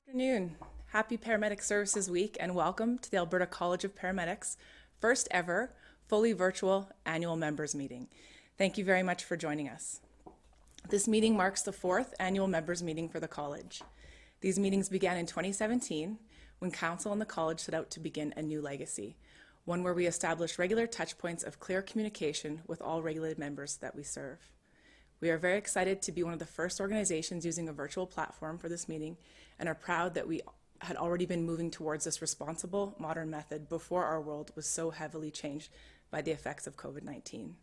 Good afternoon. Happy Paramedic Services Week and welcome to the Alberta College of Paramedics' first ever fully virtual annual members meeting. Thank you very much for joining us. This meeting marks the fourth annual members meeting for the college. These meetings began in 2017 when Council and the college set out to begin a new legacy, one where we established regular touch points of clear communication with all regulated members that we serve. We are very excited to be one of the first organizations using a virtual platform for this meeting and are proud that we had already been moving towards this responsible, modern method before our world was so heavily changed by the effects of COVID-19.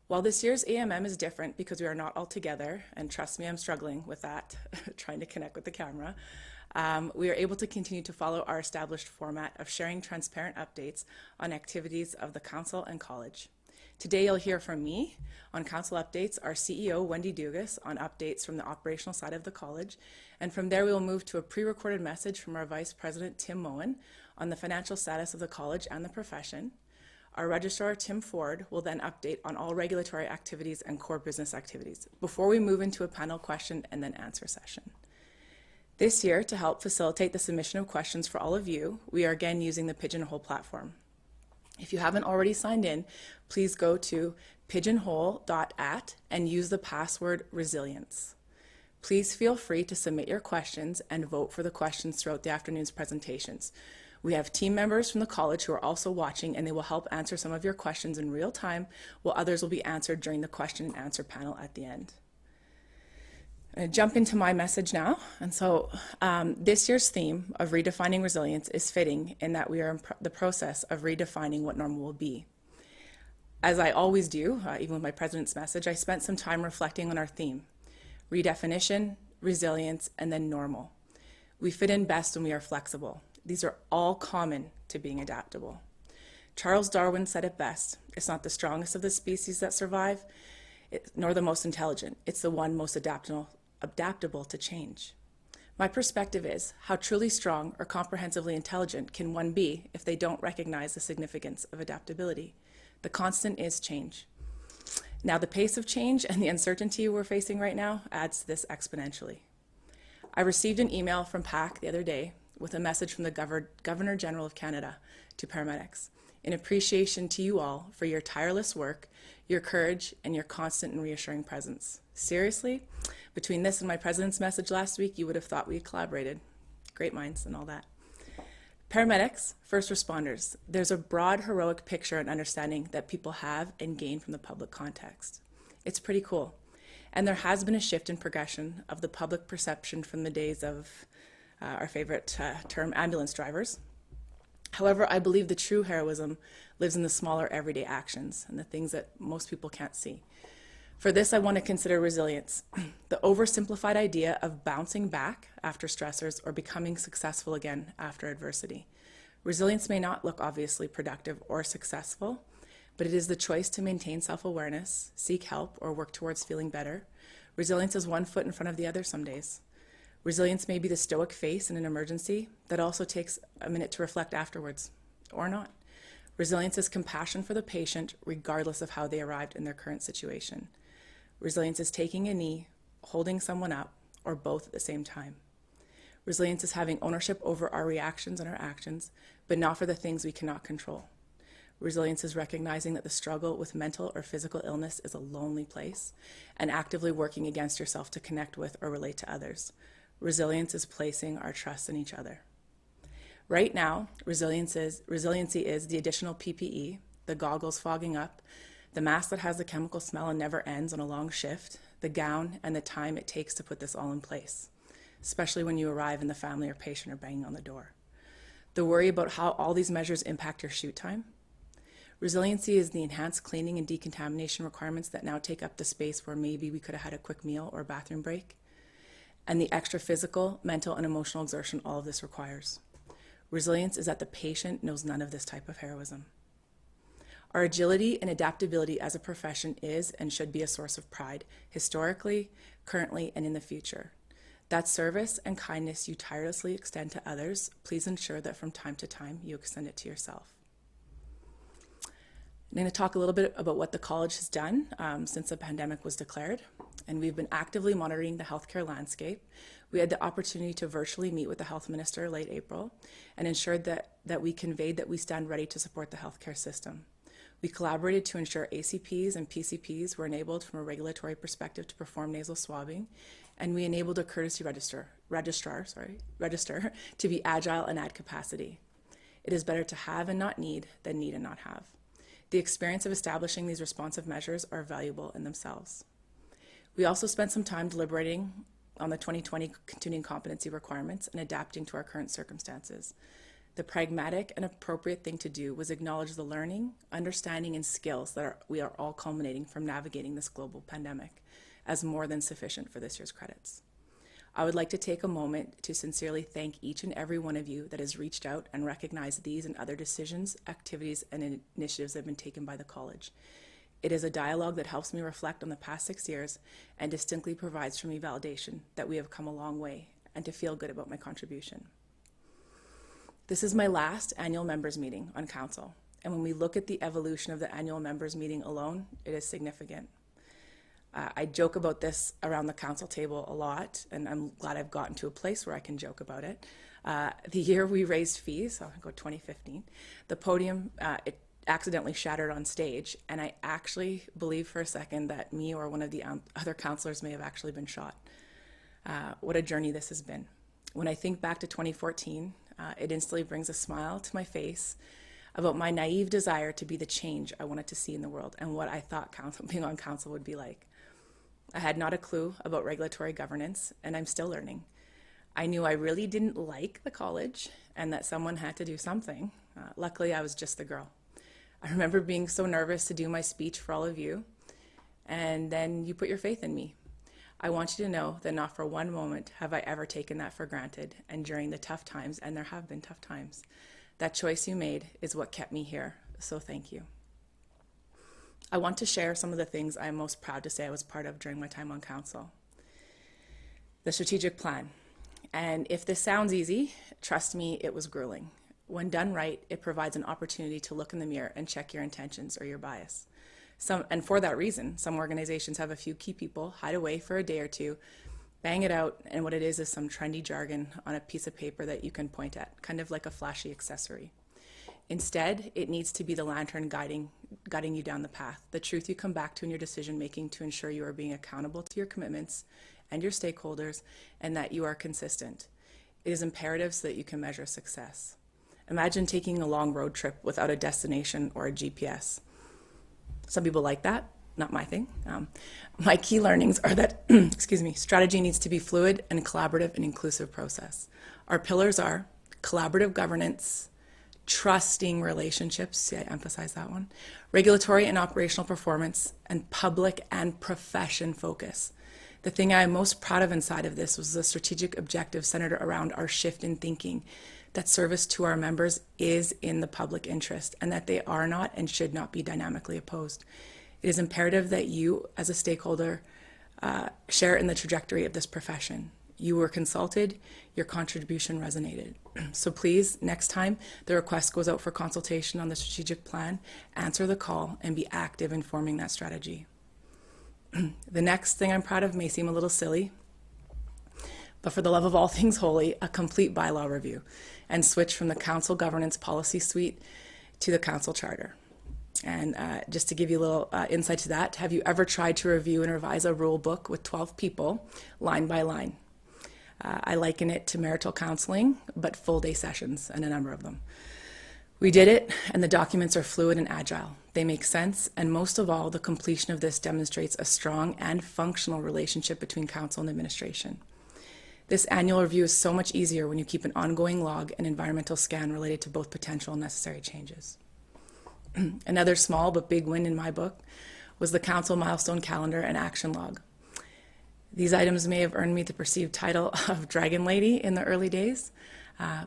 While this year's AMM is different because we are not all together, and trust me, I'm struggling with that, trying to connect with the camera, we are able to continue to follow our established format of sharing transparent updates on activities of the Council and College. Today you'll hear from me on Council updates, our CEO Wendy Dugas on updates from the operational side of the college, and from there we will move to a pre-recorded message from our Vice President Tim Moen on the financial status of the college and the profession. Our Registrar Tim Ford will then update on all regulatory activities and core business activities before we move into a panel question and then answer session. This year, to help facilitate the submission of questions for all of you, we are again using the Pigeonhole platform. If you haven't already signed in, please go to pigeonhole.at and use the password resilience. Please feel free to submit your questions and vote for the questions throughout the afternoon's presentations. We have team members from the college who are also watching, and they will help answer some of your questions in real time, while others will be answered during the question and answer panel at the end. I'm going to jump into my message now. And so this year's theme of redefining resilience is fitting in that we are in the process of redefining what normal will be. As I always do, even with my president's message, I spent some time reflecting on our theme: redefinition, resilience, and then normal. We fit in best when we are flexible. These are all common to being adaptable. Charles Darwin said it best: it's not the strongest of the species that survive, nor the most intelligent. It's the one most adaptable to change. My perspective is, how truly strong or comprehensively intelligent can one be if they don't recognize the significance of adaptability? The constant is change. Now, the pace of change and the uncertainty we're facing right now adds to this exponentially. I received an email from PAC the other day with a message from the Governor General of Canada to paramedics, in appreciation to you all for your tireless work, your courage, and your constant and reassuring presence. Seriously, between this and my president's message last week, you would have thought we had collaborated. Great minds and all that. Paramedics, first responders, there's a broad heroic picture and understanding that people have and gain from the public context. It's pretty cool. And there has been a shift in progression of the public perception from the days of our favorite term, ambulance drivers. However, I believe the true heroism lives in the smaller everyday actions and the things that most people can't see. For this, I want to consider resilience, the oversimplified idea of bouncing back after stressors or becoming successful again after adversity. Resilience may not look obviously productive or successful, but it is the choice to maintain self-awareness, seek help, or work towards feeling better. Resilience is one foot in front of the other some days. Resilience may be the stoic face in an emergency that also takes a minute to reflect afterwards, or not. Resilience is compassion for the patient regardless of how they arrived in their current situation. Resilience is taking a knee, holding someone up, or both at the same time. Resilience is having ownership over our reactions and our actions, but not for the things we cannot control. Resilience is recognizing that the struggle with mental or physical illness is a lonely place and actively working against yourself to connect with or relate to others. Resilience is placing our trust in each other. Right now, resiliency is the additional PPE, the goggles fogging up, the mask that has the chemical smell and never ends on a long shift, the gown, and the time it takes to put this all in place, especially when you arrive and the family or patient are banging on the door. The worry about how all these measures impact your shoot time. Resiliency is the enhanced cleaning and decontamination requirements that now take up the space where maybe we could have had a quick meal or bathroom break, and the extra physical, mental, and emotional exertion all of this requires. Resilience is that the patient knows none of this type of heroism. Our agility and adaptability as a profession is and should be a source of pride, historically, currently, and in the future. That service and kindness you tirelessly extend to others, please ensure that from time to time you extend it to yourself. I'm going to talk a little bit about what the college has done since the pandemic was declared. And we've been actively monitoring the healthcare landscape. We had the opportunity to virtually meet with the health minister late April and ensured that we conveyed that we stand ready to support the healthcare system. We collaborated to ensure ACPs and PCPs were enabled from a regulatory perspective to perform nasal swabbing, and we enabled a courtesy registrar to be agile and add capacity. It is better to have and not need than need and not have. The experience of establishing these responsive measures are valuable in themselves. We also spent some time deliberating on the 2020 continuing competency requirements and adapting to our current circumstances. The pragmatic and appropriate thing to do was acknowledge the learning, understanding, and skills that we are all culminating from navigating this global pandemic as more than sufficient for this year's credits. I would like to take a moment to sincerely thank each and every one of you that has reached out and recognized these and other decisions, activities, and initiatives that have been taken by the college. It is a dialogue that helps me reflect on the past 6 years and distinctly provides for me validation that we have come a long way and to feel good about my contribution. This is my last annual members meeting on council, and when we look at the evolution of the annual members meeting alone, it is significant. I joke about this around the council table a lot, and I'm glad I've gotten to a place where I can joke about it. The year we raised fees, so I'll go 2015, the podium, it accidentally shattered on stage, and I actually believe for a second that me or one of the other councillors may have actually been shot. What a journey this has been. When I think back to 2014, it instantly brings a smile to my face about my naive desire to be the change I wanted to see in the world and what I thought being on council would be like. I had not a clue about regulatory governance, and I'm still learning. I knew I really didn't like the college and that someone had to do something. Luckily, I was just the girl. I remember being so nervous to do my speech for all of you, and then you put your faith in me. I want you to know that not for one moment have I ever taken that for granted, and during the tough times, and there have been tough times, that choice you made is what kept me here, so thank you. I want to share some of the things I'm most proud to say I was part of during my time on council. The strategic plan. And if this sounds easy, trust me, it was grueling. When done right, it provides an opportunity to look in the mirror and check your intentions or your bias. And for that reason, some organizations have a few key people hide away for a day or two, bang it out, and what it is some trendy jargon on a piece of paper that you can point at, kind of like a flashy accessory. Instead, it needs to be the lantern guiding you down the path, the truth you come back to in your decision making to ensure you are being accountable to your commitments and your stakeholders, and that you are consistent. It is imperative so that you can measure success. Imagine taking a long road trip without a destination or a GPS. Some people like that, not my thing. My key learnings are that, strategy needs to be fluid and collaborative and inclusive process. Our pillars are collaborative governance, trusting relationships, see, I emphasize that one, regulatory and operational performance, and public and profession focus. The thing I'm most proud of inside of this was the strategic objective centered around our shift in thinking that service to our members is in the public interest and that they are not and should not be dynamically opposed. It is imperative that you, as a stakeholder, share in the trajectory of this profession. You were consulted, your contribution resonated. So please, next time the request goes out for consultation on the strategic plan, answer the call and be active in forming that strategy. The next thing I'm proud of may seem a little silly, but for the love of all things holy, a complete bylaw review and switch from the council governance policy suite to the council charter. And just to give you a little insight to that, have you ever tried to review and revise a rule book with 12 people, line by line? I liken it to marital counseling, but full day sessions, and a number of them. We did it, and the documents are fluid and agile. They make sense, and most of all, the completion of this demonstrates a strong and functional relationship between council and administration. This annual review is so much easier when you keep an ongoing log and environmental scan related to both potential and necessary changes. Another small but big win in my book was the council milestone calendar and action log. These items may have earned me the perceived title of Dragon Lady in the early days,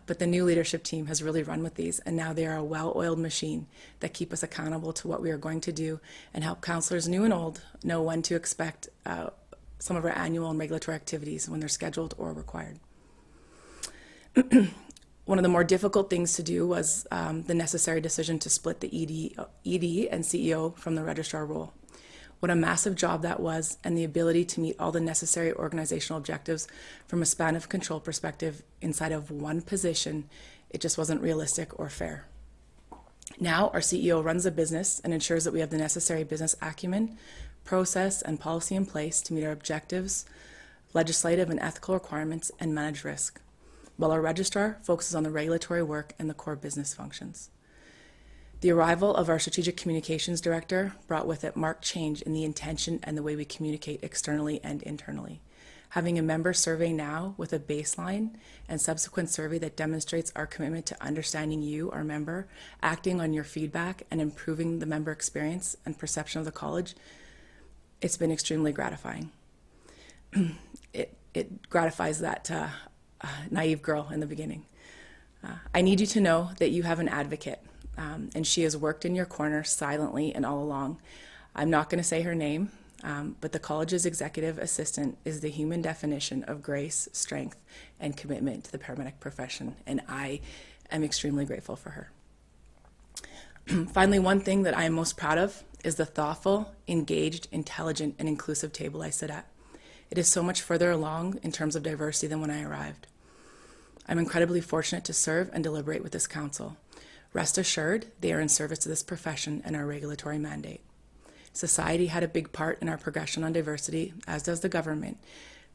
but the new leadership team has really run with these, and now they are a well-oiled machine that keep us accountable to what we are going to do and help councillors new and old know when to expect some of our annual and regulatory activities when they're scheduled or required. One of the more difficult things to do was the necessary decision to split the ED and CEO from the registrar role. What a massive job that was, and the ability to meet all the necessary organizational objectives from a span of control perspective inside of one position, it just wasn't realistic or fair. Now, our CEO runs the business and ensures that we have the necessary business acumen, process, and policy in place to meet our objectives, legislative and ethical requirements, and manage risk, while our registrar focuses on the regulatory work and the core business functions. The arrival of our Strategic Communications Director brought with it marked change in the intention and the way we communicate externally and internally. Having a member survey now with a baseline and subsequent survey that demonstrates our commitment to understanding you, our member, acting on your feedback, and improving the member experience and perception of the college, it's been extremely gratifying. It gratifies that naive girl in the beginning. I need you to know that you have an advocate, and she has worked in your corner silently and all along. I'm not going to say her name, but the college's executive assistant is the human definition of grace, strength, and commitment to the paramedic profession, and I am extremely grateful for her. Finally, one thing that I am most proud of is the thoughtful, engaged, intelligent, and inclusive table I sit at. It is so much further along in terms of diversity than when I arrived. I'm incredibly fortunate to serve and deliberate with this council. Rest assured, they are in service to this profession and our regulatory mandate. Society had a big part in our progression on diversity, as does the government,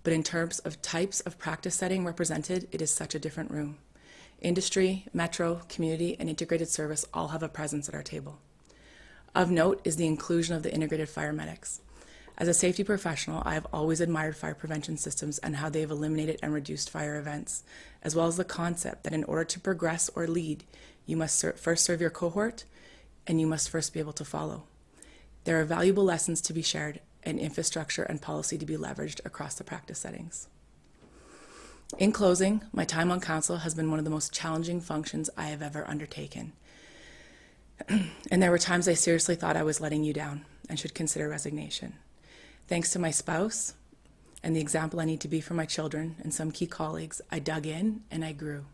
but in terms of types of practice setting represented, it is such a different room. Industry, metro, community, and integrated service all have a presence at our table. Of note is the inclusion of the integrated fire medics. As a safety professional, I have always admired fire prevention systems and how they have eliminated and reduced fire events, as well as the concept that in order to progress or lead, you must first serve your cohort, and you must first be able to follow. There are valuable lessons to be shared and infrastructure and policy to be leveraged across the practice settings. In closing, my time on council has been one of the most challenging functions I have ever undertaken. And there were times I seriously thought I was letting you down and should consider resignation. Thanks to my spouse and the example I need to be for my children and some key colleagues, I dug in and I grew.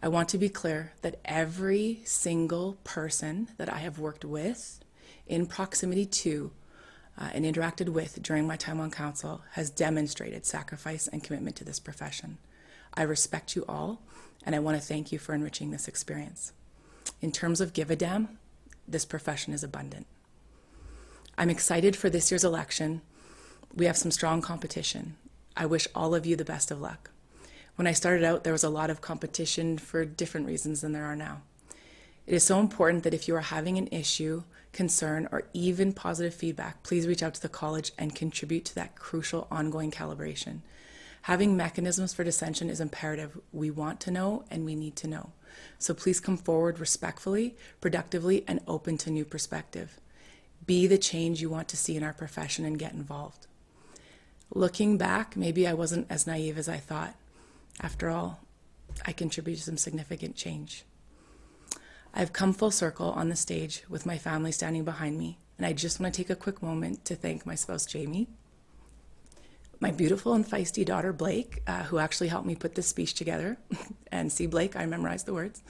I want to be clear that every single person that I have worked with, in proximity to, and interacted with during my time on council has demonstrated sacrifice and commitment to this profession. I respect you all, and I want to thank you for enriching this experience. In terms of give a damn, this profession is abundant. I'm excited for this year's election. We have some strong competition. I wish all of you the best of luck. When I started out, there was a lot of competition for different reasons than there are now. It is so important that if you are having an issue, concern, or even positive feedback, please reach out to the college and contribute to that crucial ongoing calibration. Having mechanisms for dissension is imperative. We want to know and we need to know. So please come forward respectfully, productively, and open to new perspective. Be the change you want to see in our profession and get involved. Looking back, maybe I wasn't as naive as I thought. After all, I contributed to some significant change. I've come full circle on the stage with my family standing behind me, and I just want to take a quick moment to thank my spouse, Jamie, my beautiful and feisty daughter, Blake, who actually helped me put this speech together, and see, Blake, I memorized the words,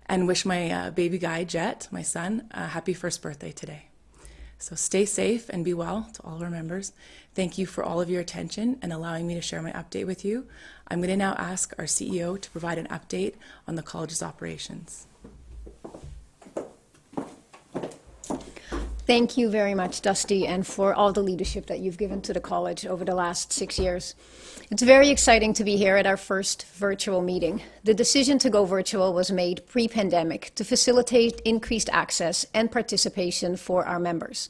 and wish my baby guy, Jet, my son, a happy first birthday today. So stay safe and be well to all our members. Thank you for all of your attention and allowing me to share my update with you. I'm going to now ask our CEO to provide an update on the college's operations. Thank you very much, Dusty, and for all the leadership that you've given to the college over the last 6 years. It's very exciting to be here at our first virtual meeting. The decision to go virtual was made pre-pandemic to facilitate increased access and participation for our members.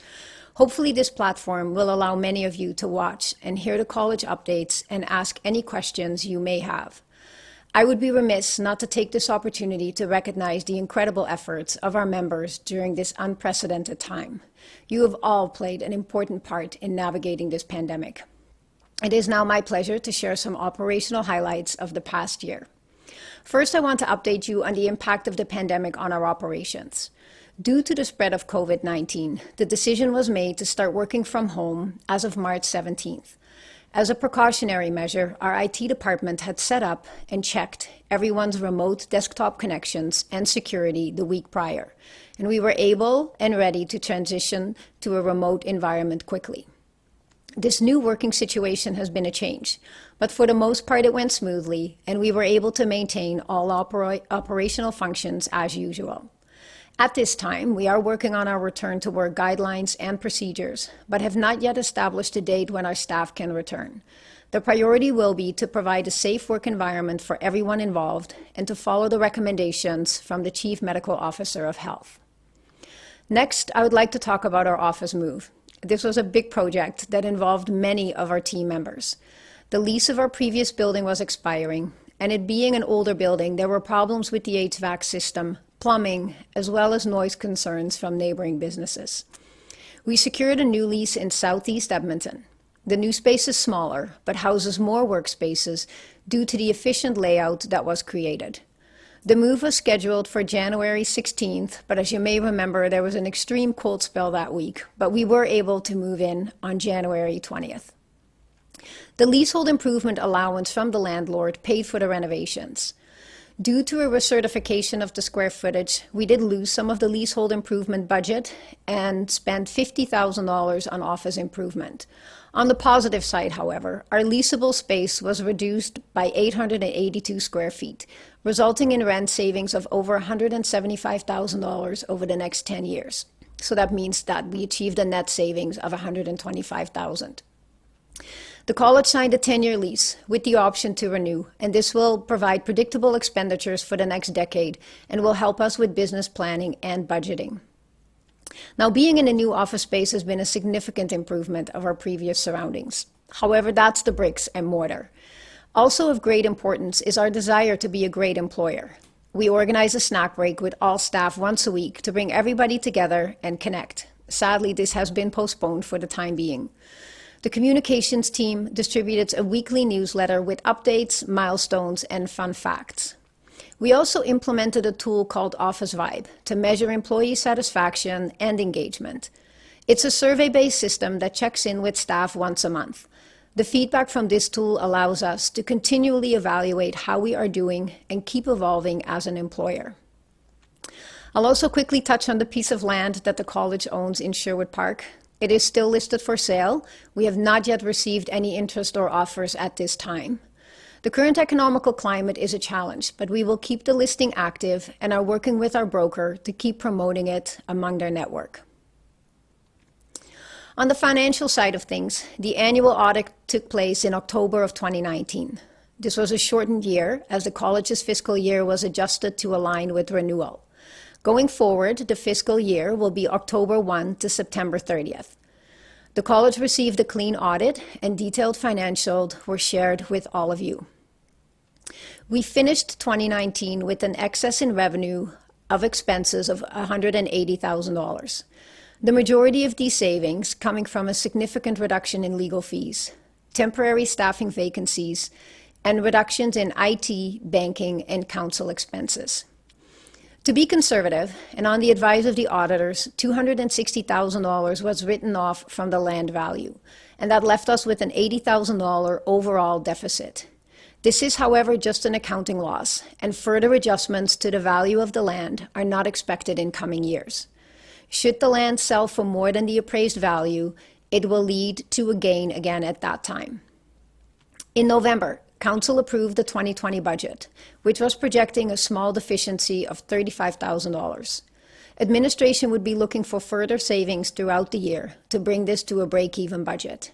Hopefully this platform will allow many of you to watch and hear the college updates and ask any questions you may have. I would be remiss not to take this opportunity to recognize the incredible efforts of our members during this unprecedented time. You have all played an important part in navigating this pandemic. It is now my pleasure to share some operational highlights of the past year. First, I want to update you on the impact of the pandemic on our operations. Due to the spread of COVID-19, the decision was made to start working from home as of March 17th. As a precautionary measure, our IT department had set up and checked everyone's remote desktop connections and security the week prior, and we were able and ready to transition to a remote environment quickly. This new working situation has been a change, but for the most part it went smoothly, and we were able to maintain all operational functions as usual. At this time, we are working on our return to work guidelines and procedures, but have not yet established a date when our staff can return. The priority will be to provide a safe work environment for everyone involved and to follow the recommendations from the Chief Medical Officer of Health. Next, I would like to talk about our office move. This was a big project that involved many of our team members. The lease of our previous building was expiring, and it being an older building, there were problems with the HVAC system, plumbing, as well as noise concerns from neighboring businesses. We secured a new lease in Southeast Edmonton. The new space is smaller, but houses more workspaces due to the efficient layout that was created. The move was scheduled for January 16th, but as you may remember, there was an extreme cold spell that week, but we were able to move in on January 20th. The leasehold improvement allowance from the landlord paid for the renovations. Due to a recertification of the square footage, we did lose some of the leasehold improvement budget and spent $50,000 on office improvement. On the positive side, however, our leasable space was reduced by 882 square feet, resulting in rent savings of over $175,000 over the next 10 years. So that means that we achieved a net savings of $125,000. The college signed a 10-year lease with the option to renew, and this will provide predictable expenditures for the next decade and will help us with business planning and budgeting. Now, being in a new office space has been a significant improvement of our previous surroundings. However, that's the bricks and mortar. Also of great importance is our desire to be a great employer. We organize a snack break with all staff once a week to bring everybody together and connect. Sadly, this has been postponed for the time being. The communications team distributed a weekly newsletter with updates, milestones, and fun facts. We also implemented a tool called Office Vibe to measure employee satisfaction and engagement. It's a survey-based system that checks in with staff once a month. The feedback from this tool allows us to continually evaluate how we are doing and keep evolving as an employer. I'll also quickly touch on the piece of land that the college owns in Sherwood Park. It is still listed for sale. We have not yet received any interest or offers at this time. The current economical climate is a challenge, but we will keep the listing active and are working with our broker to keep promoting it among their network. On the financial side of things, the annual audit took place in October of 2019. This was a shortened year as the college's fiscal year was adjusted to align with renewal. Going forward, the fiscal year will be October 1 to September 30th. The college received a clean audit and detailed financials were shared with all of you. We finished 2019 with an excess in revenue of expenses of $180,000. The majority of these savings coming from a significant reduction in legal fees, temporary staffing vacancies, and reductions in IT, banking, and council expenses. To be conservative, and on the advice of the auditors, $260,000 was written off from the land value, and that left us with an $80,000 overall deficit. This is, however, just an accounting loss, and further adjustments to the value of the land are not expected in coming years. Should the land sell for more than the appraised value, it will lead to a gain again at that time. In November, Council approved the 2020 budget, which was projecting a small deficiency of $35,000. Administration would be looking for further savings throughout the year to bring this to a break-even budget.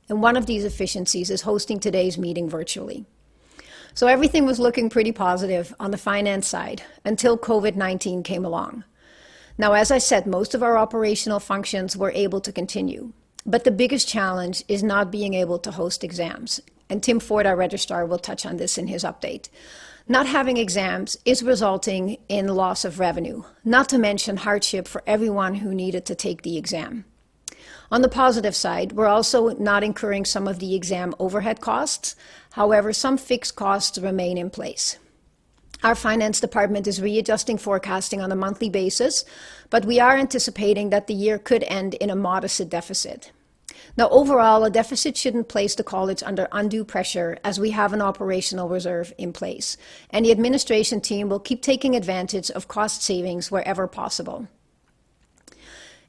And one of these efficiencies is hosting today's meeting virtually. So everything was looking pretty positive on the finance side until COVID-19 came along. Now, as I said, most of our operational functions were able to continue, but the biggest challenge is not being able to host exams. And Tim Ford, our registrar, will touch on this in his update. Not having exams is resulting in loss of revenue, not to mention hardship for everyone who needed to take the exam. On the positive side, we're also not incurring some of the exam overhead costs. However, some fixed costs remain in place. Our finance department is readjusting forecasting on a monthly basis, but we are anticipating that the year could end in a modest deficit. Now, overall, a deficit shouldn't place the college under undue pressure as we have an operational reserve in place, and the administration team will keep taking advantage of cost savings wherever possible.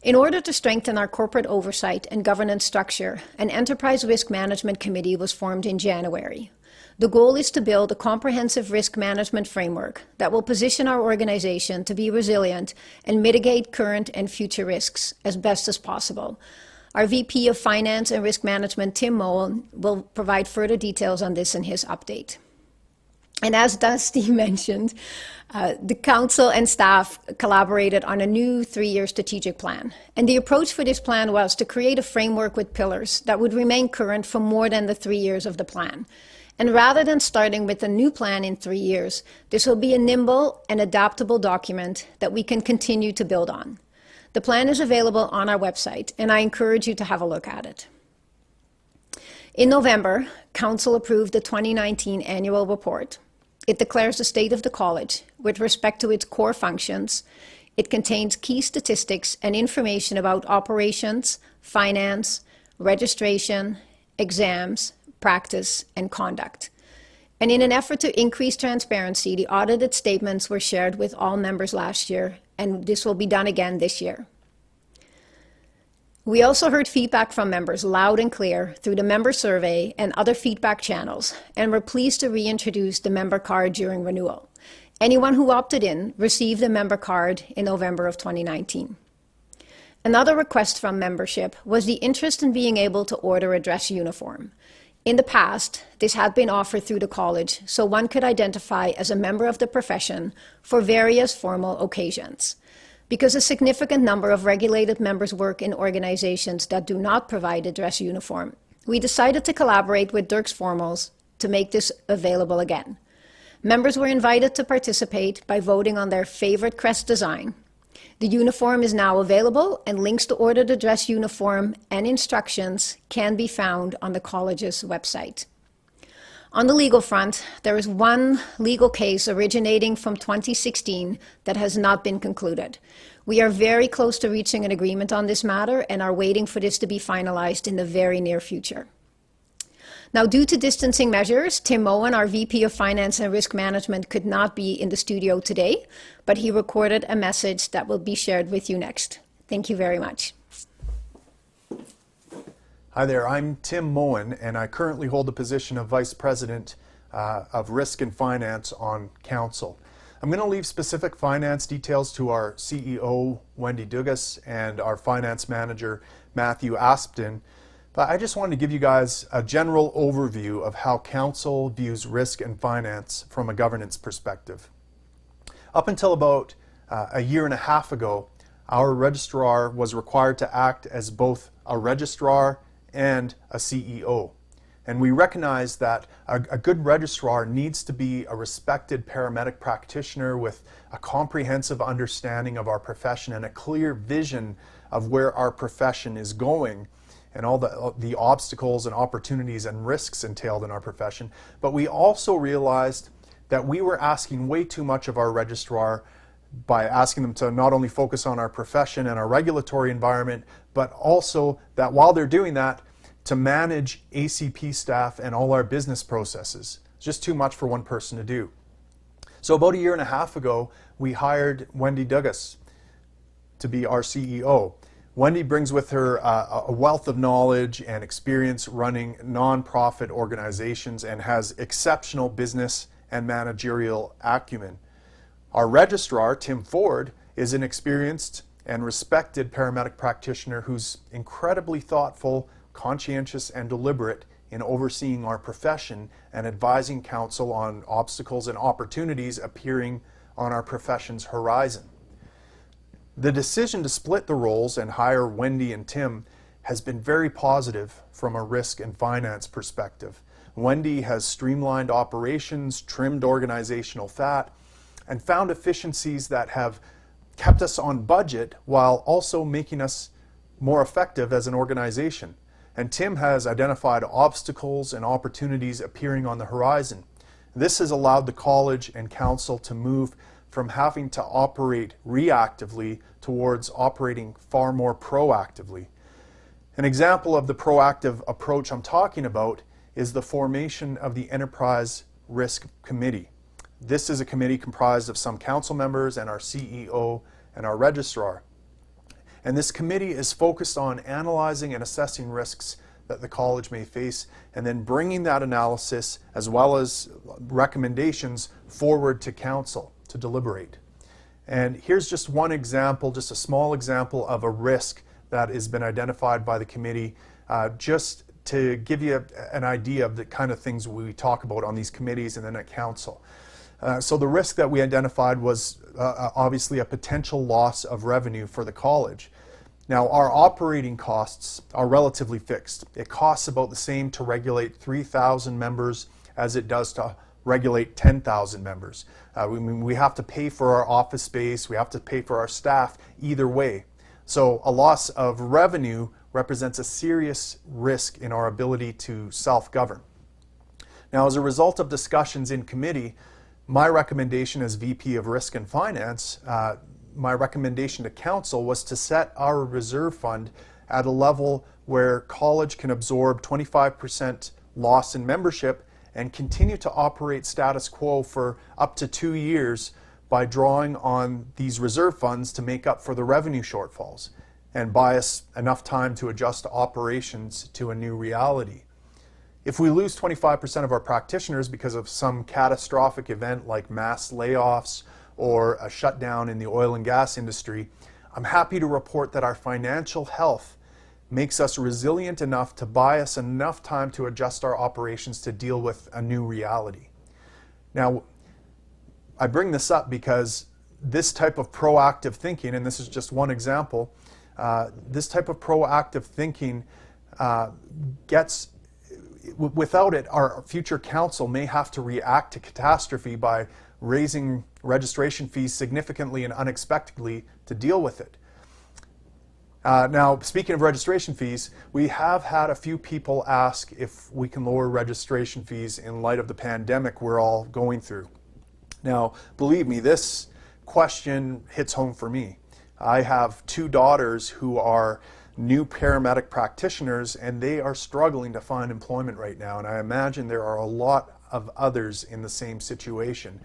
In order to strengthen our corporate oversight and governance structure, an Enterprise Risk Management Committee was formed in January. The goal is to build a comprehensive risk management framework that will position our organization to be resilient and mitigate current and future risks as best as possible. Our VP of Finance and Risk Management, Tim Moen, will provide further details on this in his update. And as Dusty mentioned, the council and staff collaborated on a new 3-year strategic plan. And the approach for this plan was to create a framework with pillars that would remain current for more than the 3 years of the plan. And rather than starting with a new plan in 3 years, this will be a nimble and adaptable document that we can continue to build on. The plan is available on our website, and I encourage you to have a look at it. In November, Council approved the 2019 annual report. It declares the state of the college with respect to its core functions. It contains key statistics and information about operations, finance, registration, exams, practice, and conduct. And in an effort to increase transparency, the audited statements were shared with all members last year, and this will be done again this year. We also heard feedback from members loud and clear through the member survey and other feedback channels, and we're pleased to reintroduce the member card during renewal. Anyone who opted in received a member card in November of 2019. Another request from membership was the interest in being able to order a dress uniform. In the past, this had been offered through the college, so one could identify as a member of the profession for various formal occasions. Because a significant number of regulated members work in organizations that do not provide a dress uniform, we decided to collaborate with Dirks Formals to make this available again. Members were invited to participate by voting on their favorite crest design. The uniform is now available, and links to order the dress uniform and instructions can be found on the college's website. On the legal front, there is one legal case originating from 2016 that has not been concluded. We are very close to reaching an agreement on this matter and are waiting for this to be finalized in the very near future. Now, due to distancing measures, Tim Moen, our VP of Finance and Risk Management, could not be in the studio today, but he recorded a message that will be shared with you next. Thank you very much. Hi there, I'm Tim Moen, and I currently hold the position of Vice President of Risk and Finance on Council. I'm going to leave specific finance details to our CEO, Wendy Dugas, and our Finance Manager, Matthew Aspden, but I just wanted to give you guys a general overview of how Council views risk and finance from a governance perspective. Up until about a year and a half ago, our registrar was required to act as both a registrar and a CEO. And we recognize that a good registrar needs to be a respected paramedic practitioner with a comprehensive understanding of our profession and a clear vision of where our profession is going and all the obstacles and opportunities and risks entailed in our profession. But we also realized that we were asking way too much of our registrar by asking them to not only focus on our profession and our regulatory environment, but also that while they're doing that, to manage ACP staff and all our business processes. It's just too much for one person to do. So about a year and a half ago, we hired Wendy Dugas to be our CEO. Wendy brings with her a wealth of knowledge and experience running nonprofit organizations and has exceptional business and managerial acumen. Our registrar, Tim Ford, is an experienced and respected paramedic practitioner who's incredibly thoughtful, conscientious, and deliberate in overseeing our profession and advising Council on obstacles and opportunities appearing on our profession's horizon. The decision to split the roles and hire Wendy and Tim has been very positive from a risk and finance perspective. Wendy has streamlined operations, trimmed organizational fat, and found efficiencies that have kept us on budget while also making us more effective as an organization. And Tim has identified obstacles and opportunities appearing on the horizon. This has allowed the college and Council to move from having to operate reactively towards operating far more proactively. An example of the proactive approach I'm talking about is the formation of the Enterprise Risk Committee. This is a committee comprised of some council members and our CEO and our registrar. And this committee is focused on analyzing and assessing risks that the college may face, and then bringing that analysis as well as recommendations forward to council to deliberate. And here's just one example, just a small example of a risk that has been identified by the committee, just to give you an idea of the kind of things we talk about on these committees and then at council. So the risk that we identified was obviously a potential loss of revenue for the college. Now, our operating costs are relatively fixed. It costs about the same to regulate 3,000 members as it does to regulate 10,000 members. We have to pay for our office space, we have to pay for our staff either way. So a loss of revenue represents a serious risk in our ability to self-govern. Now, as a result of discussions in committee, my recommendation as VP of Risk and Finance, my recommendation to council was to set our reserve fund at a level where college can absorb 25% loss in membership and continue to operate status quo for up to 2 years by drawing on these reserve funds to make up for the revenue shortfalls and buy us enough time to adjust operations to a new reality. If we lose 25% of our practitioners because of some catastrophic event like mass layoffs or a shutdown in the oil and gas industry, I'm happy to report that our financial health makes us resilient enough to buy us enough time to adjust our operations to deal with a new reality. Now, I bring this up because this type of proactive thinking, and this is just one example, this type of proactive thinking without it, our future council may have to react to catastrophe by raising registration fees significantly and unexpectedly to deal with it. Now, speaking of registration fees, we have had a few people ask if we can lower registration fees in light of the pandemic we're all going through. Now, believe me, this question hits home for me. I have 2 daughters who are new paramedic practitioners, and they are struggling to find employment right now, and I imagine there are a lot of others in the same situation.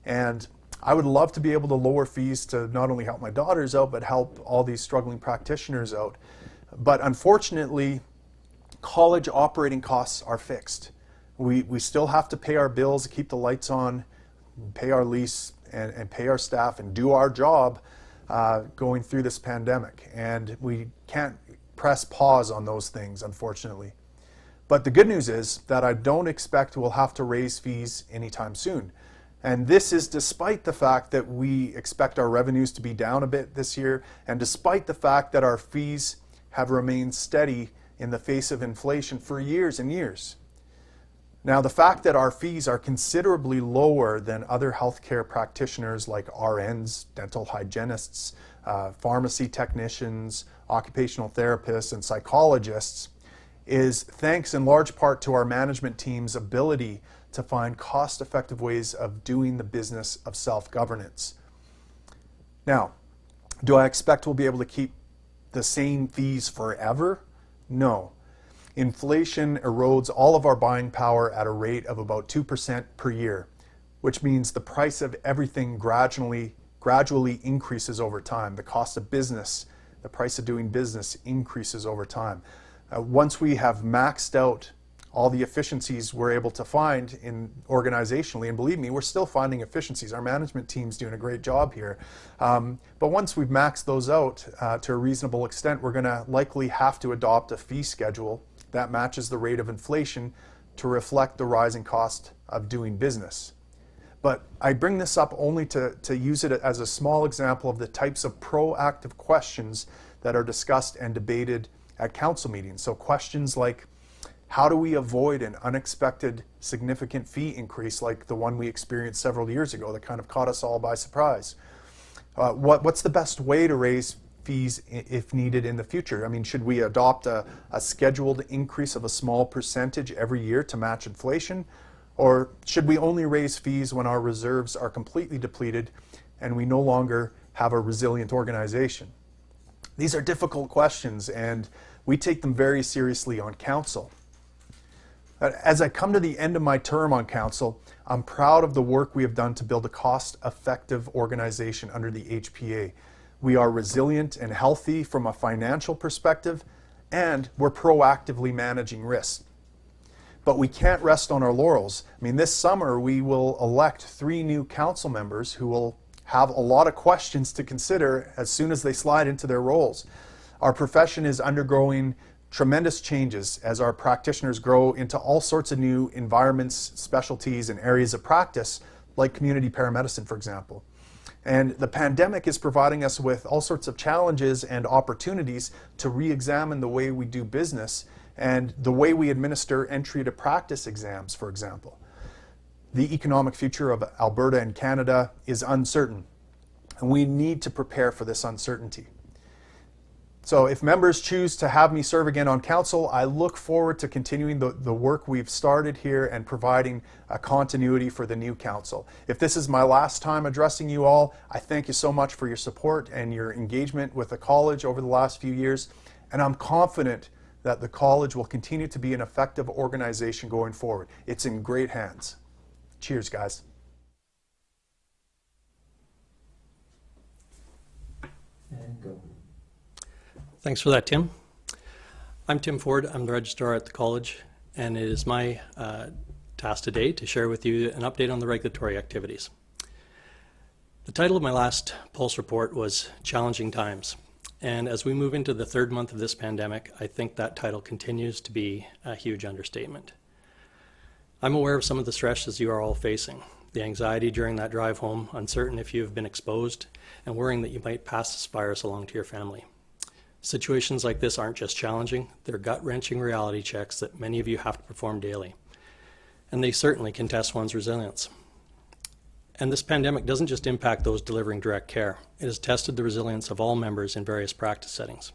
And I would love to be able to lower fees to not only help my daughters out, but help all these struggling practitioners out. But unfortunately, college operating costs are fixed. We still have to pay our bills, keep the lights on, pay our lease, and pay our staff and do our job going through this pandemic. And we can't press pause on those things, unfortunately. But the good news is that I don't expect we'll have to raise fees anytime soon. And this is despite the fact that we expect our revenues to be down a bit this year, and despite the fact that our fees have remained steady in the face of inflation for years and years. Now, the fact that our fees are considerably lower than other healthcare practitioners like RNs, dental hygienists, pharmacy technicians, occupational therapists, and psychologists is thanks in large part to our management team's ability to find cost-effective ways of doing the business of self-governance. Now, do I expect we'll be able to keep the same fees forever? No. Inflation erodes all of our buying power at a rate of about 2% per year, which means the price of everything gradually increases over time. The cost of business, the price of doing business increases over time. Once we have maxed out all the efficiencies we're able to find in organizationally, and believe me, we're still finding efficiencies. Our management team's doing a great job here. But once we've maxed those out to a reasonable extent, we're going to likely have to adopt a fee schedule that matches the rate of inflation to reflect the rising cost of doing business. But I bring this up only to use it as a small example of the types of proactive questions that are discussed and debated at council meetings. So questions like, how do we avoid an unexpected significant fee increase like the one we experienced several years ago that kind of caught us all by surprise? What's the best way to raise fees if needed in the future? I mean, should we adopt a scheduled increase of a small percentage every year to match inflation? Or should we only raise fees when our reserves are completely depleted and we no longer have a resilient organization? These are difficult questions, and we take them very seriously on council. As I come to the end of my term on council, I'm proud of the work we have done to build a cost-effective organization under the HPA. We are resilient and healthy from a financial perspective, and we're proactively managing risk. But we can't rest on our laurels. I mean, this summer we will elect 3 new council members who will have a lot of questions to consider as soon as they slide into their roles. Our profession is undergoing tremendous changes as our practitioners grow into all sorts of new environments, specialties, and areas of practice, like community paramedicine, for example. And the pandemic is providing us with all sorts of challenges and opportunities to re-examine the way we do business and the way we administer entry to practice exams, for example. The economic future of Alberta and Canada is uncertain, and we need to prepare for this uncertainty. So if members choose to have me serve again on council, I look forward to continuing the work we've started here and providing a continuity for the new council. If this is my last time addressing you all, I thank you so much for your support and your engagement with the college over the last few years, and I'm confident that the college will continue to be an effective organization going forward. It's in great hands. Cheers, guys. And go. Thanks for that, Tim. I'm Tim Ford. I'm the registrar at the college, and it is my task today to share with you an update on the regulatory activities. The title of my last Pulse report was Challenging Times, and as we move into the 3rd month of this pandemic, I think that title continues to be a huge understatement. I'm aware of some of the stresses you are all facing, the anxiety during that drive home, uncertain if you have been exposed, and worrying that you might pass this virus along to your family. Situations like this aren't just challenging, they're gut-wrenching reality checks that many of you have to perform daily. And they certainly can test one's resilience. And this pandemic doesn't just impact those delivering direct care, it has tested the resilience of all members in various practice settings.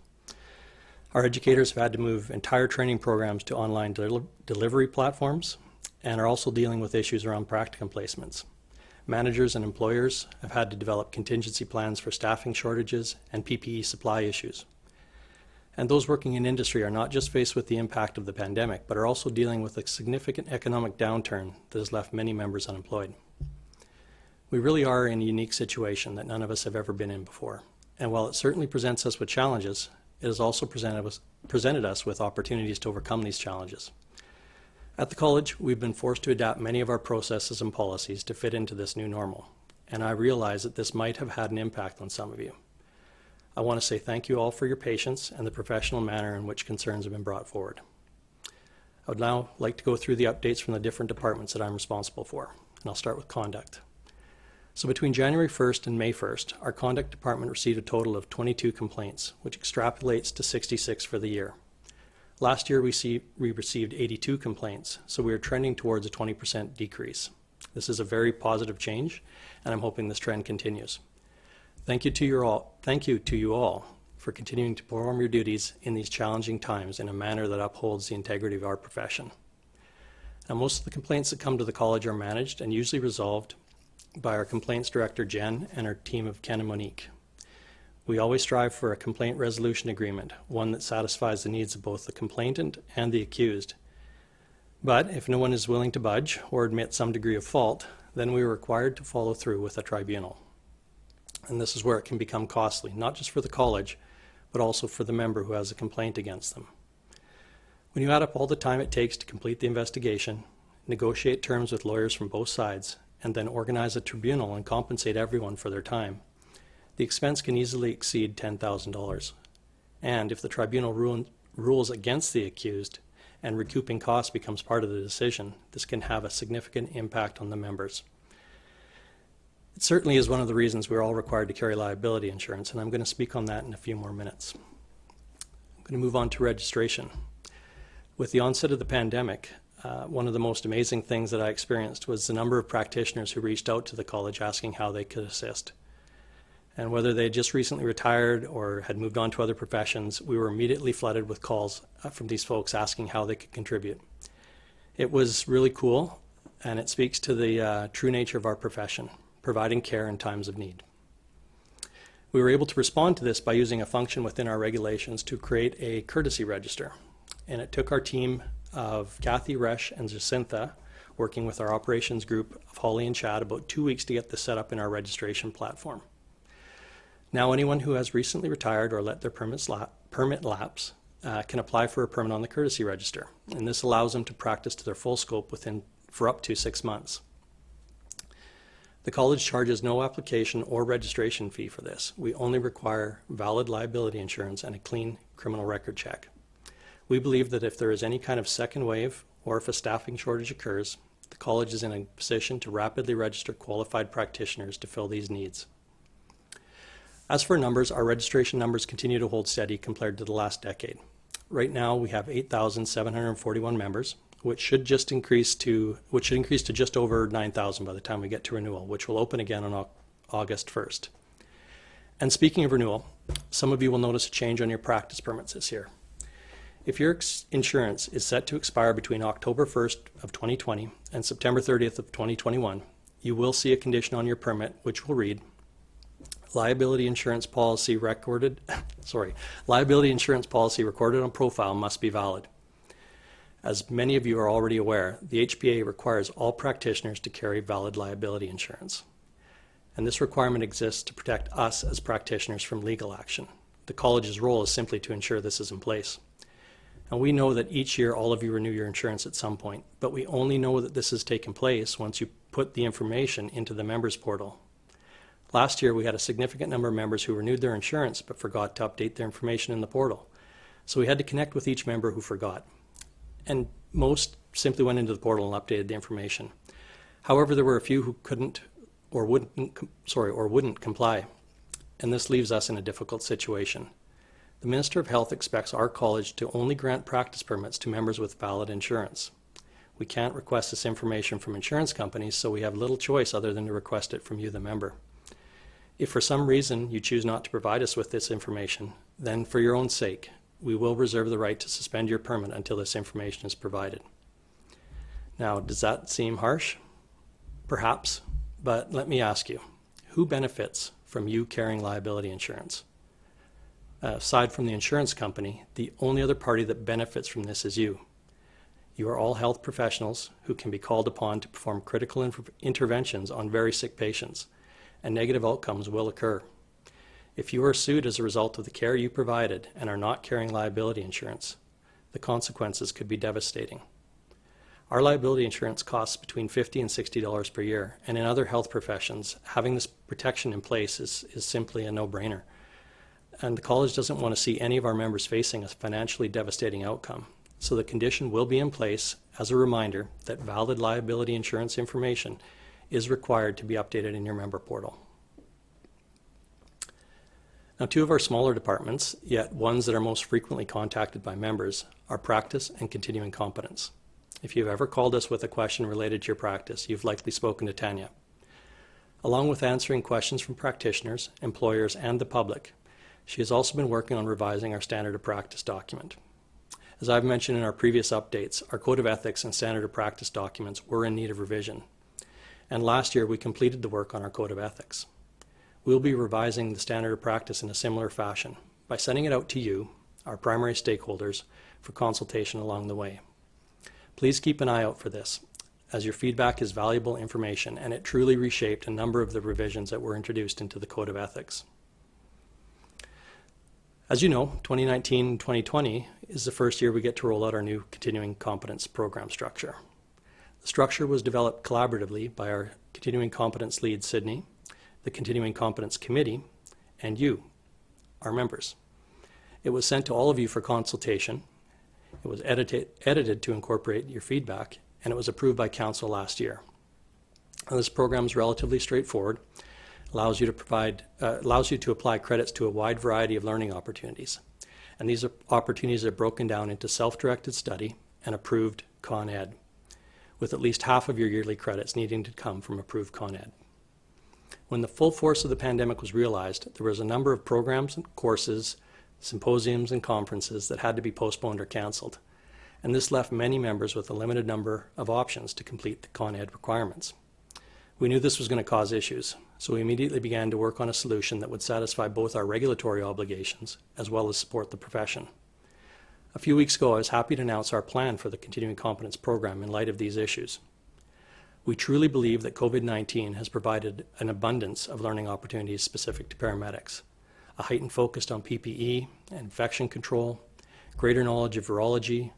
Our educators have had to move entire training programs to online delivery platforms and are also dealing with issues around practicum placements. Managers and employers have had to develop contingency plans for staffing shortages and PPE supply issues. And those working in industry are not just faced with the impact of the pandemic, but are also dealing with a significant economic downturn that has left many members unemployed. We really are in a unique situation that none of us have ever been in before. And while it certainly presents us with challenges, it has also presented us with opportunities to overcome these challenges. At the college, we've been forced to adapt many of our processes and policies to fit into this new normal. And I realize that this might have had an impact on some of you. I want to say thank you all for your patience and the professional manner in which concerns have been brought forward. I would now like to go through the updates from the different departments that I'm responsible for, and I'll start with conduct. So between January 1st and May 1st, our conduct department received a total of 22 complaints, which extrapolates to 66 for the year. Last year we received 82 complaints, so we are trending towards a 20% decrease. This is a very positive change, and I'm hoping this trend continues. Thank you to you all for continuing to perform your duties in these challenging times in a manner that upholds the integrity of our profession. Now, most of the complaints that come to the college are managed and usually resolved by our complaints director, Jen, and our team of Ken and Monique. We always strive for a complaint resolution agreement, one that satisfies the needs of both the complainant and the accused. But if no one is willing to budge or admit some degree of fault, then we are required to follow through with a tribunal. And this is where it can become costly, not just for the college, but also for the member who has a complaint against them. When you add up all the time it takes to complete the investigation, negotiate terms with lawyers from both sides, and then organize a tribunal and compensate everyone for their time, the expense can easily exceed $10,000. And if the tribunal rules against the accused and recouping costs becomes part of the decision, this can have a significant impact on the members. It certainly is one of the reasons we're all required to carry liability insurance, and I'm going to speak on that in a few more minutes. I'm going to move on to registration. With the onset of the pandemic, one of the most amazing things that I experienced was the number of practitioners who reached out to the college asking how they could assist. And whether they had just recently retired or had moved on to other professions, we were immediately flooded with calls from these folks asking how they could contribute. It was really cool, and it speaks to the true nature of our profession, providing care in times of need. We were able to respond to this by using a function within our regulations to create a courtesy register. And it took our team of Kathy, Resh, and Jacintha, working with our operations group of Holly and Chad, about 2 weeks to get this set up in our registration platform. Now anyone who has recently retired or let their permit lapse can apply for a permit on the courtesy register. And this allows them to practice to their full scope for up to 6 months. The college charges no application or registration fee for this. We only require valid liability insurance and a clean criminal record check. We believe that if there is any kind of second wave or if a staffing shortage occurs, the college is in a position to rapidly register qualified practitioners to fill these needs. As for numbers, our registration numbers continue to hold steady compared to the last decade. Right now we have 8,741 members, which should increase to just over 9,000 by the time we get to renewal, which will open again on August 1st. And speaking of renewal, some of you will notice a change on your practice permits this year. If your insurance is set to expire between October 1st of 2020 and September 30th of 2021, you will see a condition on your permit which will read, liability insurance policy recorded on profile must be valid. As many of you are already aware, the HPA requires all practitioners to carry valid liability insurance. And this requirement exists to protect us as practitioners from legal action. The college's role is simply to ensure this is in place. And we know that each year all of you renew your insurance at some point, but we only know that this has taken place once you put the information into the members portal. Last year we had a significant number of members who renewed their insurance but forgot to update their information in the portal. So we had to connect with each member who forgot. And most simply went into the portal and updated the information. However, there were a few who couldn't or wouldn't comply, and this leaves us in a difficult situation. The Minister of Health expects our college to only grant practice permits to members with valid insurance. We can't request this information from insurance companies, so we have little choice other than to request it from you, the member. If for some reason you choose not to provide us with this information, then for your own sake, we will reserve the right to suspend your permit until this information is provided. Now, does that seem harsh? Perhaps, but let me ask you, who benefits from you carrying liability insurance? Aside from the insurance company, the only other party that benefits from this is you. You are all health professionals who can be called upon to perform critical interventions on very sick patients, and negative outcomes will occur. If you are sued as a result of the care you provided and are not carrying liability insurance, the consequences could be devastating. Our liability insurance costs between $50 and $60 per year, and in other health professions, having this protection in place is simply a no-brainer. And the college doesn't want to see any of our members facing a financially devastating outcome. So the condition will be in place as a reminder that valid liability insurance information is required to be updated in your member portal. Now, two of our smaller departments, yet ones that are most frequently contacted by members, are practice and continuing competence. If you've ever called us with a question related to your practice, you've likely spoken to Tanya. Along with answering questions from practitioners, employers, and the public, she has also been working on revising our standard of practice document. As I've mentioned in our previous updates, our code of ethics and standard of practice documents were in need of revision. And last year we completed the work on our code of ethics. We'll be revising the standard of practice in a similar fashion by sending it out to you, our primary stakeholders, for consultation along the way. Please keep an eye out for this, as your feedback is valuable information and it truly reshaped a number of the revisions that were introduced into the code of ethics. As you know, 2019-2020 is the first year we get to roll out our new continuing competence program structure. The structure was developed collaboratively by our continuing competence lead, Sydney, the Continuing Competence Committee, and you, our members. It was sent to all of you for consultation. It was edited to incorporate your feedback, and it was approved by Council last year. Now, this program is relatively straightforward, allows you to apply credits to a wide variety of learning opportunities. And these opportunities are broken down into self-directed study and approved Con Ed, with at least half of your yearly credits needing to come from approved Con Ed. When the full force of the pandemic was realized, there was a number of programs and courses, symposiums and conferences that had to be postponed or canceled. And this left many members with a limited number of options to complete the Con Ed requirements. We knew this was going to cause issues, so we immediately began to work on a solution that would satisfy both our regulatory obligations as well as support the profession. A few weeks ago, I was happy to announce our plan for the Continuing Competence program in light of these issues. We truly believe that COVID-19 has provided an abundance of learning opportunities specific to paramedics, a heightened focus on PPE and infection control, greater knowledge of virology,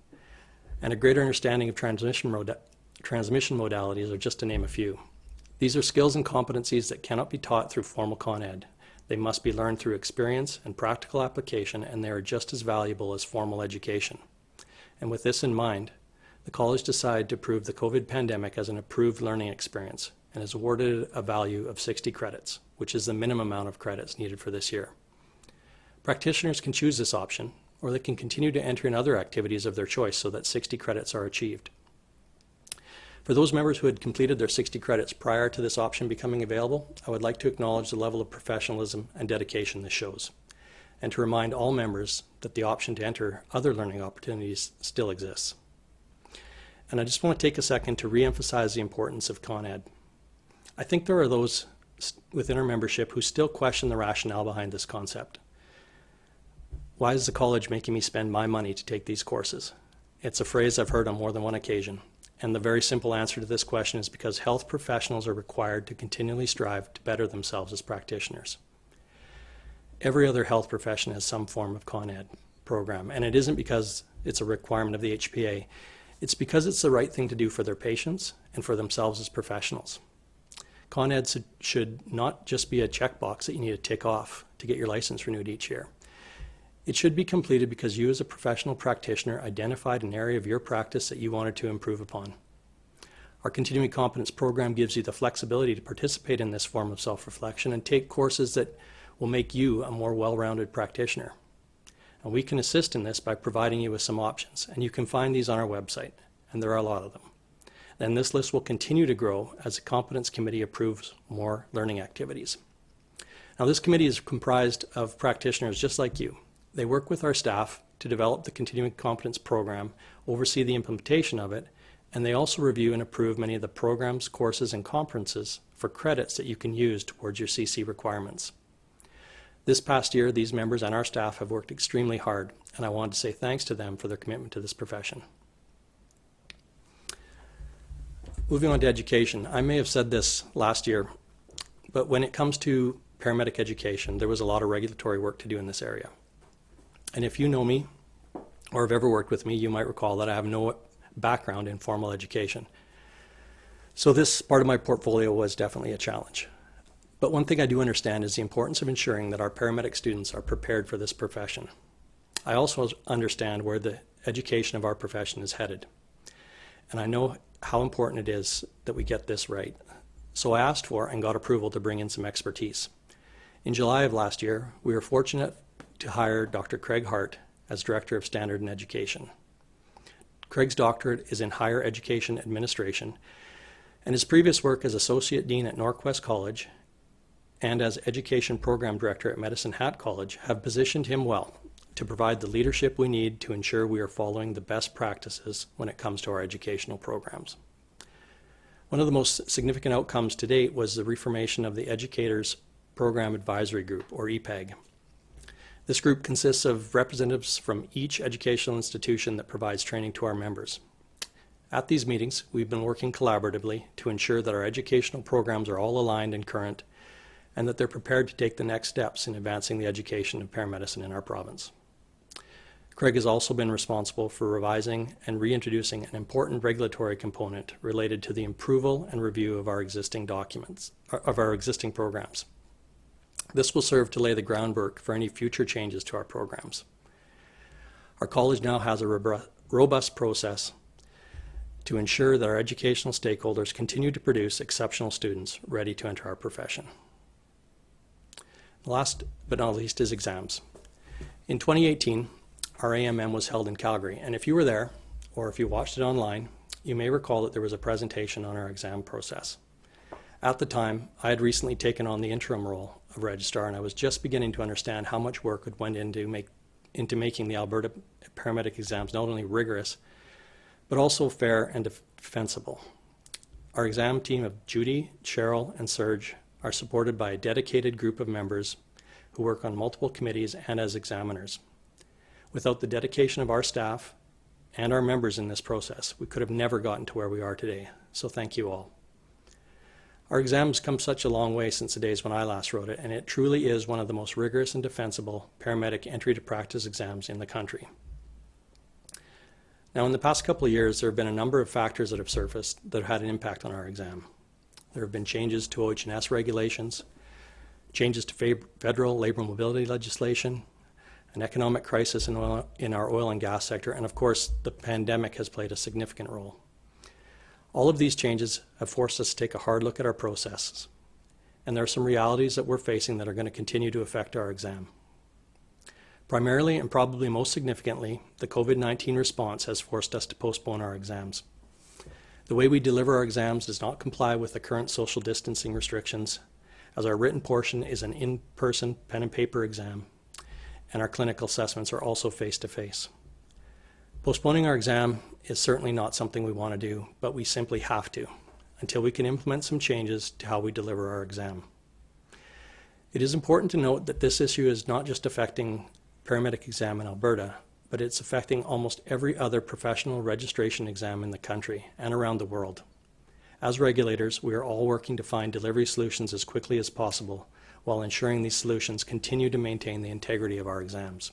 and a greater understanding of transmission modalities, are just to name a few. These are skills and competencies that cannot be taught through formal Con Ed. They must be learned through experience and practical application, and they are just as valuable as formal education. And with this in mind, the college decided to approve the COVID pandemic as an approved learning experience and has awarded a value of 60 credits, which is the minimum amount of credits needed for this year. Practitioners can choose this option, or they can continue to enter in other activities of their choice so that 60 credits are achieved. For those members who had completed their 60 credits prior to this option becoming available, I would like to acknowledge the level of professionalism and dedication this shows, and to remind all members that the option to enter other learning opportunities still exists. And I just want to take a second to re-emphasize the importance of Con Ed. I think there are those within our membership who still question the rationale behind this concept. Why is the college making me spend my money to take these courses? It's a phrase I've heard on more than one occasion. And the very simple answer to this question is because health professionals are required to continually strive to better themselves as practitioners. Every other health profession has some form of Con Ed program, and it isn't because it's a requirement of the HPA. It's because it's the right thing to do for their patients and for themselves as professionals. Con Ed should not just be a checkbox that you need to tick off to get your license renewed each year. It should be completed because you as a professional practitioner identified an area of your practice that you wanted to improve upon. Our Continuing Competence program gives you the flexibility to participate in this form of self-reflection and take courses that will make you a more well-rounded practitioner. And we can assist in this by providing you with some options, and you can find these on our website, and there are a lot of them. And this list will continue to grow as the Competence Committee approves more learning activities. Now, this committee is comprised of practitioners just like you. They work with our staff to develop the Continuing Competence program, oversee the implementation of it, and they also review and approve many of the programs, courses, and conferences for credits that you can use towards your CC requirements. This past year, these members and our staff have worked extremely hard, and I want to say thanks to them for their commitment to this profession. Moving on to education, I may have said this last year, but when it comes to paramedic education, there was a lot of regulatory work to do in this area. And if you know me or have ever worked with me, you might recall that I have no background in formal education. So this part of my portfolio was definitely a challenge. But one thing I do understand is the importance of ensuring that our paramedic students are prepared for this profession. I also understand where the education of our profession is headed. And I know how important it is that we get this right. So I asked for and got approval to bring in some expertise. In July of last year, we were fortunate to hire Dr. Craig Hart as Director of Standard and Education. Craig's doctorate is in Higher Education Administration, and his previous work as Associate Dean at Norquest College and as Education Program Director at Medicine Hat College have positioned him well to provide the leadership we need to ensure we are following the best practices when it comes to our educational programs. One of the most significant outcomes to date was the reformation of the Educators Program Advisory Group, or EPAG. This group consists of representatives from each educational institution that provides training to our members. At these meetings, we've been working collaboratively to ensure that our educational programs are all aligned and current, and that they're prepared to take the next steps in advancing the education of paramedicine in our province. Craig has also been responsible for revising and reintroducing an important regulatory component related to the approval and review of our existing programs. This will serve to lay the groundwork for any future changes to our programs. Our college now has a robust process to ensure that our educational stakeholders continue to produce exceptional students ready to enter our profession. Last but not least is exams. In 2018, our AMM was held in Calgary, and if you were there, or if you watched it online, you may recall that there was a presentation on our exam process. At the time, I had recently taken on the interim role of registrar, and I was just beginning to understand how much work went into making the Alberta paramedic exams not only rigorous, but also fair and defensible. Our exam team of Judy, Cheryl, and Serge are supported by a dedicated group of members who work on multiple committees and as examiners. Without the dedication of our staff and our members in this process, we could have never gotten to where we are today, so thank you all. Our exam's come such a long way since the days when I last wrote it, and it truly is one of the most rigorous and defensible paramedic entry to practice exams in the country. Now, in the past couple of years, there have been a number of factors that have surfaced that have had an impact on our exam. There have been changes to OH&S regulations, changes to federal labor mobility legislation, an economic crisis in our oil and gas sector, and of course, the pandemic has played a significant role. All of these changes have forced us to take a hard look at our processes, and there are some realities that we're facing that are going to continue to affect our exam. Primarily, and probably most significantly, the COVID-19 response has forced us to postpone our exams. The way we deliver our exams does not comply with the current social distancing restrictions, as our written portion is an in-person pen and paper exam, and our clinical assessments are also face-to-face. Postponing our exam is certainly not something we want to do, but we simply have to, until we can implement some changes to how we deliver our exam. It is important to note that this issue is not just affecting paramedic exam in Alberta, but it's affecting almost every other professional registration exam in the country and around the world. As regulators, we are all working to find delivery solutions as quickly as possible, while ensuring these solutions continue to maintain the integrity of our exams.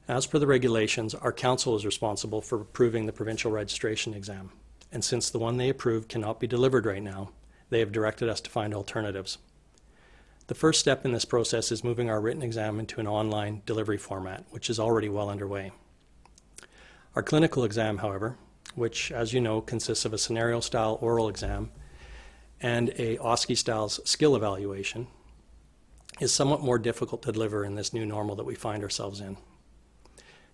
As per the regulations, our council is responsible for approving the provincial registration exam, and since the one they approved cannot be delivered right now, they have directed us to find alternatives. The first step in this process is moving our written exam into an online delivery format, which is already well underway. Our clinical exam, however, which, as you know, consists of a scenario-style oral exam and a OSCE-style skill evaluation, is somewhat more difficult to deliver in this new normal that we find ourselves in.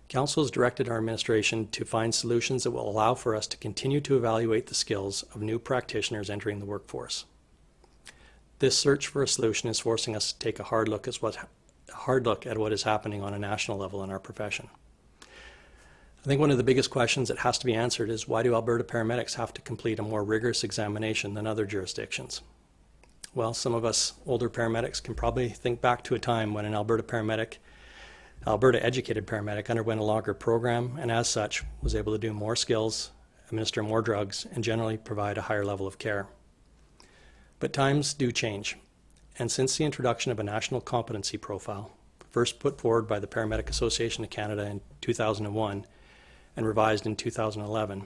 Council has directed our administration to find solutions that will allow for us to continue to evaluate the skills of new practitioners entering the workforce. This search for a solution is forcing us to take a hard look at what is happening on a national level in our profession. I think one of the biggest questions that has to be answered is, why do Alberta paramedics have to complete a more rigorous examination than other jurisdictions? Well, some of us older paramedics can probably think back to a time when an Alberta-educated paramedic underwent a longer program, and as such was able to do more skills, administer more drugs, and generally provide a higher level of care. But times do change, and since the introduction of a national competency profile, first put forward by the Paramedic Association of Canada in 2001 and revised in 2011,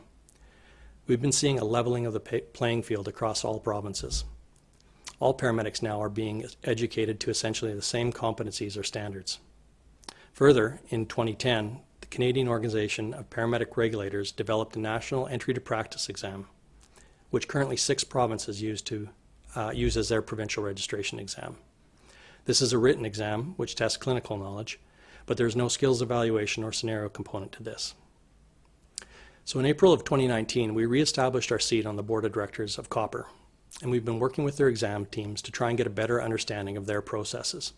we've been seeing a leveling of the playing field across all provinces. All paramedics now are being educated to essentially the same competencies or standards. Further, in 2010, the Canadian Organization of Paramedic Regulators developed a national entry to practice exam, which currently 6 provinces use as their provincial registration exam. This is a written exam which tests clinical knowledge, but there is no skills evaluation or scenario component to this. So in April of 2019, we reestablished our seat on the board of directors of COPPR, and we've been working with their exam teams to try and get a better understanding of their processes.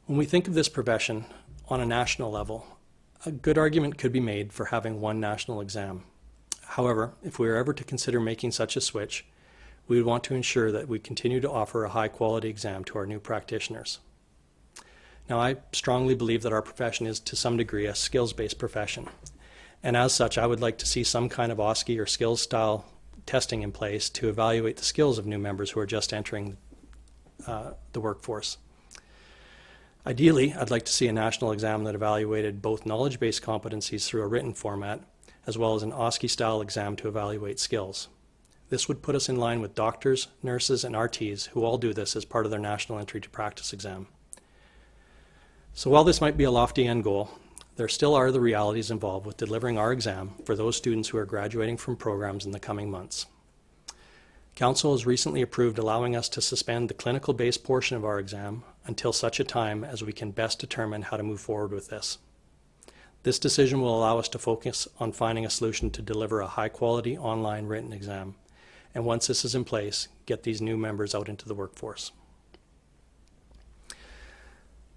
When we think of this profession on a national level, a good argument could be made for having one national exam. However, if we are ever to consider making such a switch, we would want to ensure that we continue to offer a high-quality exam to our new practitioners. Now, I strongly believe that our profession is, to some degree, a skills-based profession, and as such, I would like to see some kind of OSCE or skills-style testing in place to evaluate the skills of new members who are just entering the workforce. Ideally, I'd like to see a national exam that evaluated both knowledge-based competencies through a written format, as well as an OSCE-style exam to evaluate skills. This would put us in line with doctors, nurses, and RTs who all do this as part of their national entry to practice exam. So while this might be a lofty end goal, there still are the realities involved with delivering our exam for those students who are graduating from programs in the coming months. Council has recently approved allowing us to suspend the clinical-based portion of our exam until such a time as we can best determine how to move forward with this. This decision will allow us to focus on finding a solution to deliver a high-quality online written exam, and once this is in place, get these new members out into the workforce.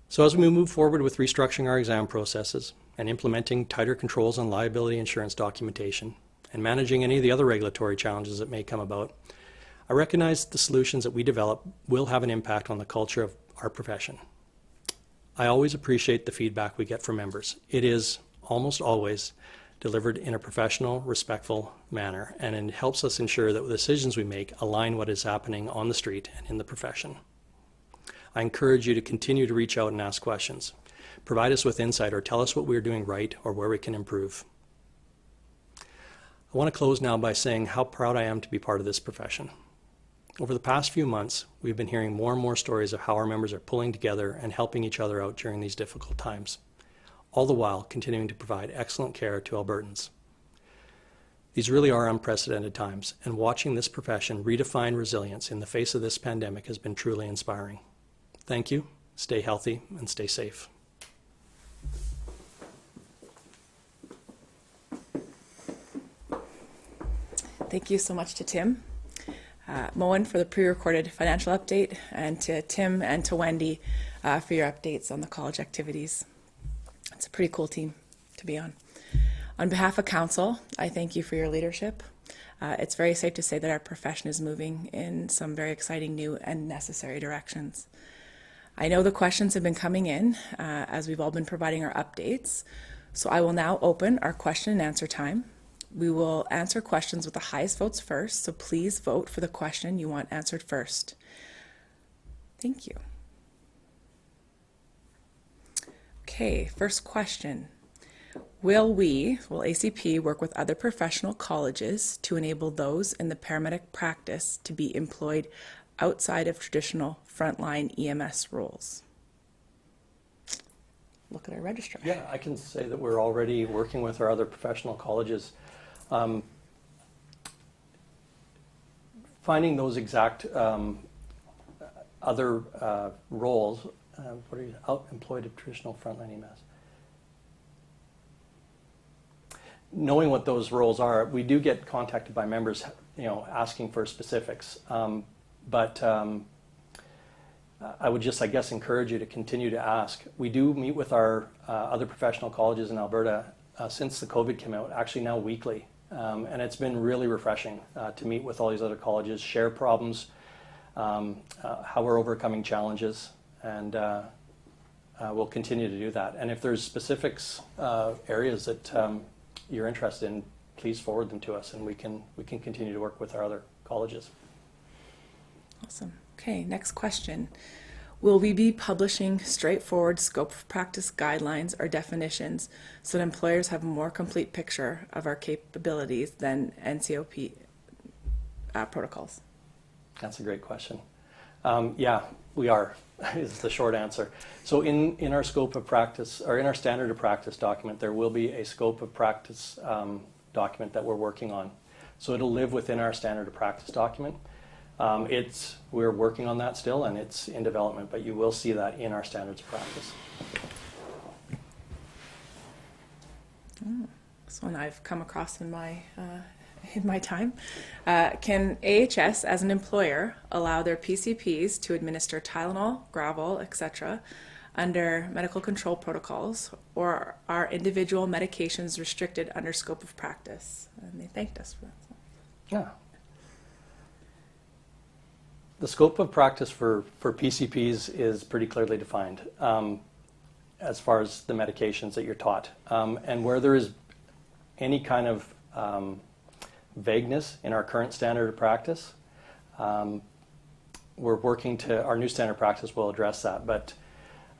So as we move forward with restructuring our exam processes and implementing tighter controls on liability insurance documentation and managing any of the other regulatory challenges that may come about, I recognize the solutions that we develop will have an impact on the culture of our profession. I always appreciate the feedback we get from members. It is almost always delivered in a professional, respectful manner, and it helps us ensure that the decisions we make align what is happening on the street and in the profession. I encourage you to continue to reach out and ask questions. Provide us with insight or tell us what we're doing right or where we can improve. I want to close now by saying how proud I am to be part of this profession. Over the past few months, we've been hearing more and more stories of how our members are pulling together and helping each other out during these difficult times, all the while continuing to provide excellent care to Albertans. These really are unprecedented times, and watching this profession redefine resilience in the face of this pandemic has been truly inspiring. Thank you, stay healthy, and stay safe. Thank you so much to Tim. Moen for the pre-recorded financial update, and to Tim and to Wendy for your updates on the college activities. It's a pretty cool team to be on. On behalf of Council, I thank you for your leadership. It's very safe to say that our profession is moving in some very exciting new and necessary directions. I know the questions have been coming in as we've all been providing our updates, so I will now open our question and answer time. We will answer questions with the highest votes first, so please vote for the question you want answered first. Thank you. Okay, first question. Will ACP work with other professional colleges to enable those in the paramedic practice to be employed outside of traditional frontline EMS roles? Look at our registrar. Yeah, I can say that we're already working with our other professional colleges. Finding those exact other roles, what are you, employed at traditional frontline EMS? Knowing what those roles are, we do get contacted by members, asking for specifics. But I would just, I guess, encourage you to continue to ask. We do meet with our other professional colleges in Alberta since the COVID came out, actually now weekly. And it's been really refreshing to meet with all these other colleges, share problems, how we're overcoming challenges, and we'll continue to do that. And if there's specifics, areas that you're interested in, please forward them to us, and we can continue to work with our other colleges. Awesome. Okay, next question. Will we be publishing straightforward scope of practice guidelines or definitions so that employers have a more complete picture of our capabilities than NCOP protocols? That's a great question. Yeah, we are, is the short answer. So in our scope of practice, or in our standard of practice document, there will be a scope of practice document that we're working on. So it'll live within our standard of practice document. We're working on that still, and it's in development, but you will see that in our standards of practice. This one I've come across in my time. Can AHS, as an employer, allow their PCPs to administer Tylenol, Gravol, etc., under medical control protocols, or are individual medications restricted under scope of practice? And they thanked us for that. Yeah. The scope of practice for PCPs is pretty clearly defined as far as the medications that you're taught. And where there is any kind of vagueness in our current standard of practice, we're working to, our new standard of practice will address that. But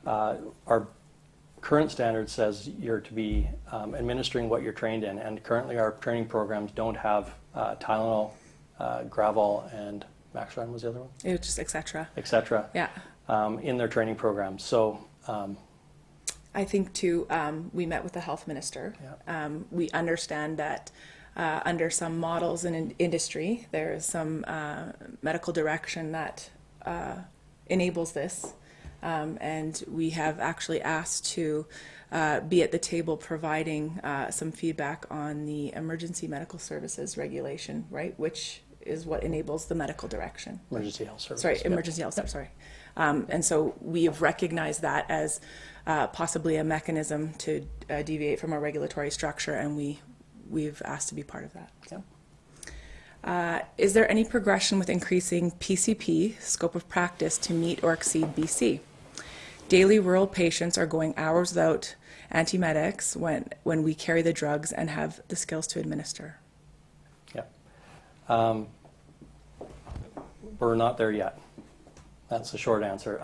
our current standard says you're to be administering what you're trained in. And currently our training programs don't have Tylenol, Gravol, and Maxron was the other one? It was just et cetera. Et cetera. Yeah. In their training programs. So I think too, we met with the health minister. Yeah. We understand that under some models in industry, there is some medical direction that enables this. And we have actually asked to be at the table providing some feedback on the emergency medical services regulation, right? Which is what enables the medical direction. Emergency health service. Sorry, emergency health service, sorry. And so we have recognized that as possibly a mechanism to deviate from our regulatory structure, and we've asked to be part of that. So. Is there any progression with increasing PCP, scope of practice, to meet or exceed BC? Daily rural patients are going hours without antiemetics when we carry the drugs and have the skills to administer. Yeah. We're not there yet. That's the short answer.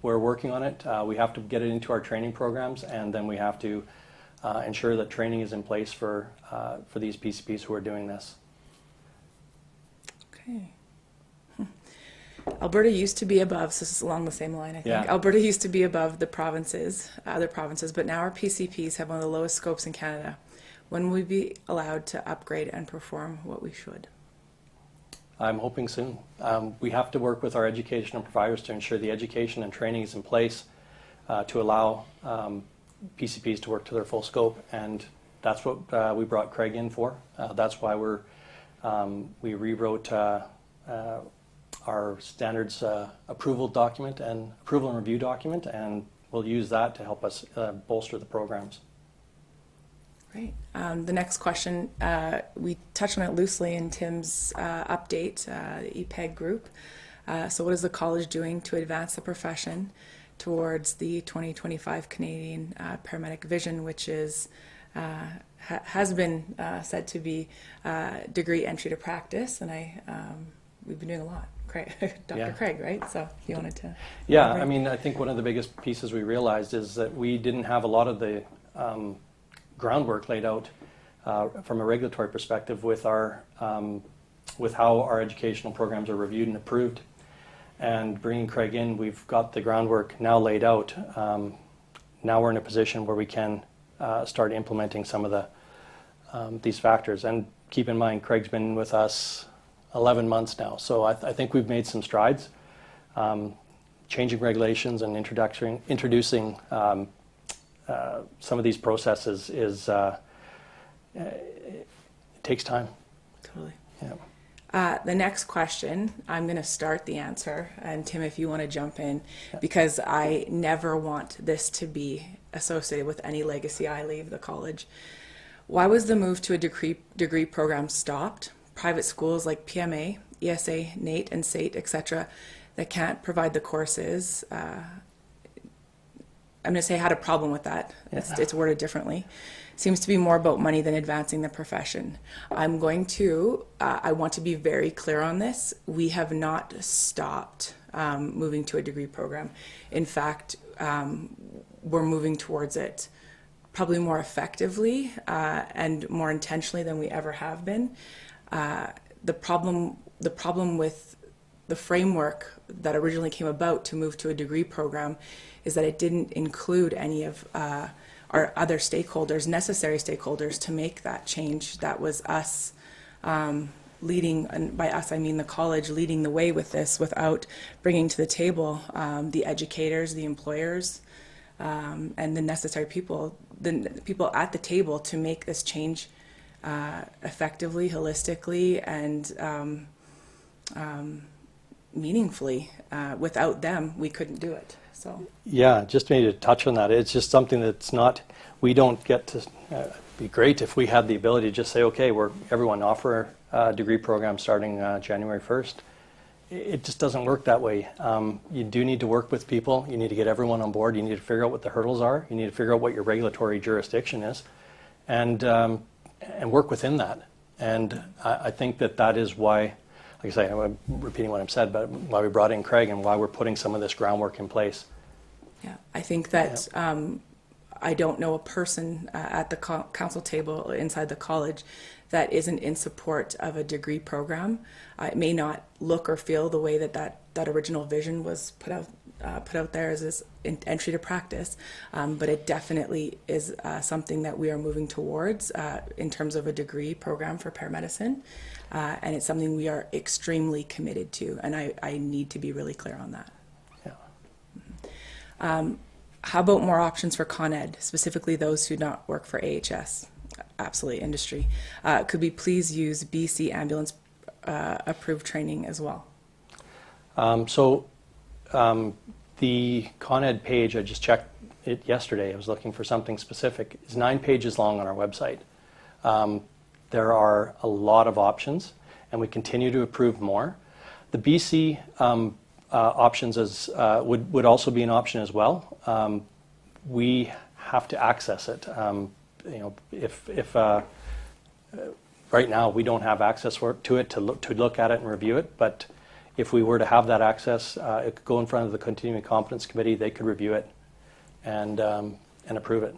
We're working on it. We have to get it into our training programs, and then we have to ensure that training is in place for these PCPs who are doing this. Okay. Alberta used to be above, so this is along the same line, I think. Yeah. Alberta used to be above the provinces, other provinces, but now our PCPs have one of the lowest scopes in Canada. When will we be allowed to upgrade and perform what we should? I'm hoping soon. We have to work with our educational providers to ensure the education and training is in place to allow PCPs to work to their full scope, and that's what we brought Craig in for. That's why we rewrote our standards approval document and approval and review document, and we'll use that to help us bolster the programs. Great. The next question, we touched on it loosely in Tim's update, the EPEG group. So what is the college doing to advance the profession towards the 2025 Canadian paramedic vision, which is has been said to be degree entry to practice, and we've been doing a lot. Dr. Yeah. Craig, right? So if you wanted to. Yeah, elaborate. I mean, I think one of the biggest pieces we realized is that we didn't have a lot of the groundwork laid out from a regulatory perspective with our with how our educational programs are reviewed and approved. And bringing Craig in, we've got the groundwork now laid out. Now we're in a position where we can start implementing some of the these factors. And keep in mind, Craig's been with us 11 months now, so I think we've made some strides. Changing regulations and introducing some of these processes is it takes time. Totally. Yeah. The next question, I'm going to start the answer, and Tim, if you want to jump in, because I never want this to be associated with any legacy I leave the college. Why was the move to a degree program stopped? Private schools like PMA, ESA, NATE, and SATE, etc., that can't provide the courses. I'm going to say I had a problem with that. It's worded differently. Seems to be more about money than advancing the profession. I want to be very clear on this. We have not stopped moving to a degree program. In fact, we're moving towards it probably more effectively and more intentionally than we ever have been. The problem with the framework that originally came about to move to a degree program is that it didn't include any of our other stakeholders, necessary stakeholders, to make that change. That was us leading, and by us I mean the college, leading the way with this without bringing to the table the educators, the employers, and the necessary people, the people at the table to make this change effectively, holistically, and meaningfully. Without them, we couldn't do it. So. Yeah, just maybe to touch on that, it's just something that's not, we don't get to, be great if we had the ability to just say, okay, everyone offer a degree program starting January 1st. It just doesn't work that way. You do need to work with people. You need to get everyone on board. You need to figure out what the hurdles are. You need to figure out what your regulatory jurisdiction is, and work within that. And I think that is why, like I say, I'm repeating what I've said, but why we brought in Craig and why we're putting some of this groundwork in place. Yeah, I think that I don't know a person at the council table inside the college that isn't in support of a degree program. It may not look or feel the way that original vision was put out there as this entry to practice, but it definitely is something that we are moving towards in terms of a degree program for paramedicine, and it's something we are extremely committed to, and I need to be really clear on that. How about more options for Con Ed, specifically those who do not work for AHS? Absolutely, industry. Could we please use BC ambulance approved training as well? The Con Ed page, I just checked it yesterday. I was looking for something specific. It's 9 pages long on our website. There are a lot of options, and we continue to approve more. The BC options would also be an option as well. We have to access it. If right now we don't have access to it to look at it and review it, but if we were to have that access, it could go in front of the Continuing Competence Committee. They could review it and approve it.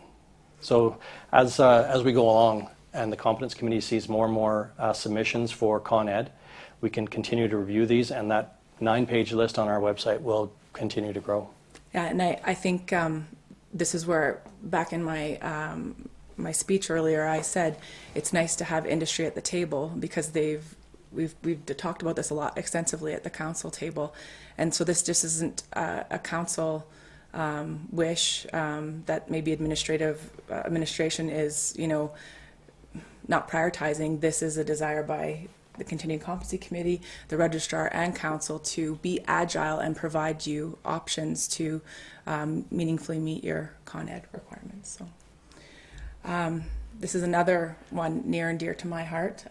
So as we go along and the Competence Committee sees more and more submissions for Con Ed, we can continue to review these, and that 9-page list on our website will continue to grow. Yeah, and I think this is where, back in my my speech earlier, I said it's nice to have industry at the table, because we've talked about this a lot extensively at the council table, and so this just isn't a council wish that maybe administration is not prioritizing. This is a desire by the Continuing Competency Committee, the Registrar, and Council to be agile and provide you options to meaningfully meet your Con Ed requirements. So this is another one near and dear to my heart.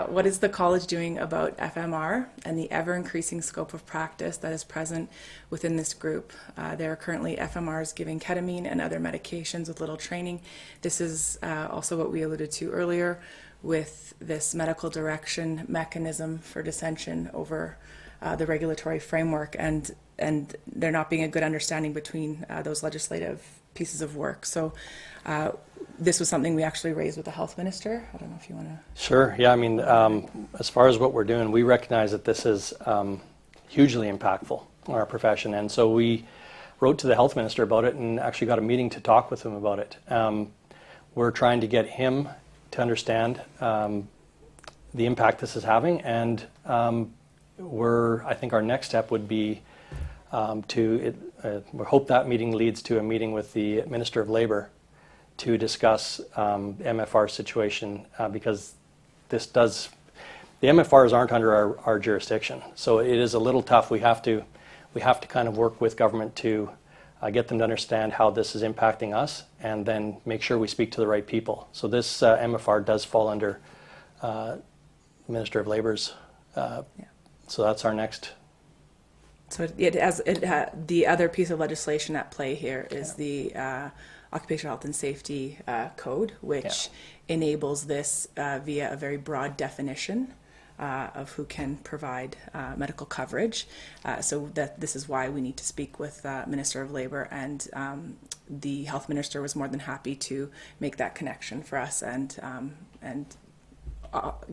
What is the college doing about FMR and the ever-increasing scope of practice that is present within this group? There are currently FMRs giving ketamine and other medications with little training. This is also what we alluded to earlier with this medical direction mechanism for dissension over the regulatory framework, and there not being a good understanding between those legislative pieces of work. So this was something we actually raised with the health minister. I don't know if you want to... Sure, yeah, I mean, as far as what we're doing, we recognize that this is hugely impactful on our profession, and so we wrote to the health minister about it and actually got a meeting to talk with him about it. We're trying to get him to understand the impact this is having, and I think our next step would be we hope that meeting leads to a meeting with the Minister of Labour to discuss MFR situation, because the MFRs aren't under our jurisdiction, so it is a little tough. We have to kind of work with government to get them to understand how this is impacting us, and then make sure we speak to the right people. So this MFR does fall under Minister of Labour's. So that's our next. So the other piece of legislation at play here is the Occupational Health and Safety Code, which enables this via a very broad definition of who can provide medical coverage. So that this is why we need to speak with Minister of Labour, and the Health Minister was more than happy to make that connection for us and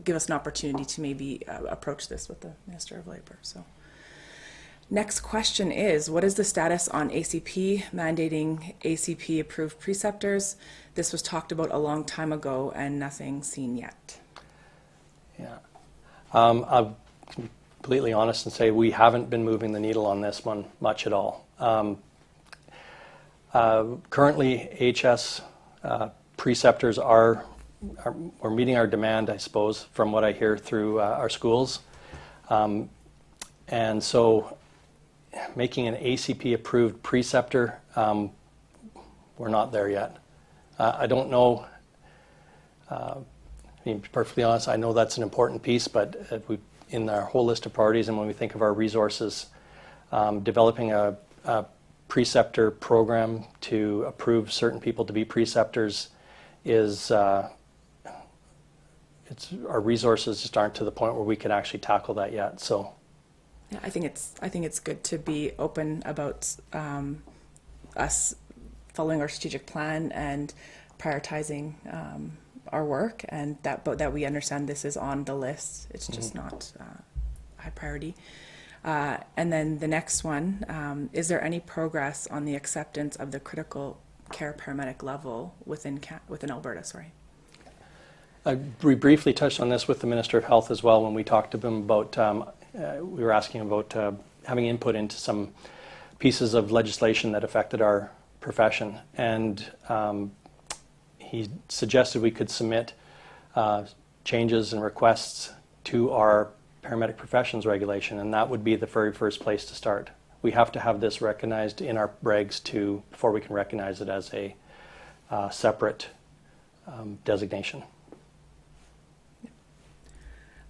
give us an opportunity to maybe approach this with the Minister of Labour. So. Next question is, what is the status on ACP mandating ACP approved preceptors? This was talked about a long time ago and nothing seen yet. Yeah, I'll be completely honest and say we haven't been moving the needle on this one much at all. Currently, HS preceptors are meeting our demand, I suppose, from what I hear through our schools. And so making an ACP approved preceptor, we're not there yet. I don't know, being perfectly honest, I know that's an important piece, but in our whole list of priorities and when we think of our resources, developing a preceptor program to approve certain people to be preceptors is, our resources just aren't to the point where we can actually tackle that yet. So. Yeah, I think it's good to be open about us following our strategic plan and prioritizing our work, and that we understand this is on the list. It's just not high priority. And then the next one, is there any progress on the acceptance of the critical care paramedic level within Alberta? Sorry. We briefly touched on this with the Minister of Health as well when we talked to him about. We were asking about having input into some pieces of legislation that affected our profession, and he suggested we could submit changes and requests to our paramedic professions regulation, and that would be the very first place to start. We have to have this recognized in our regs before we can recognize it as a separate designation.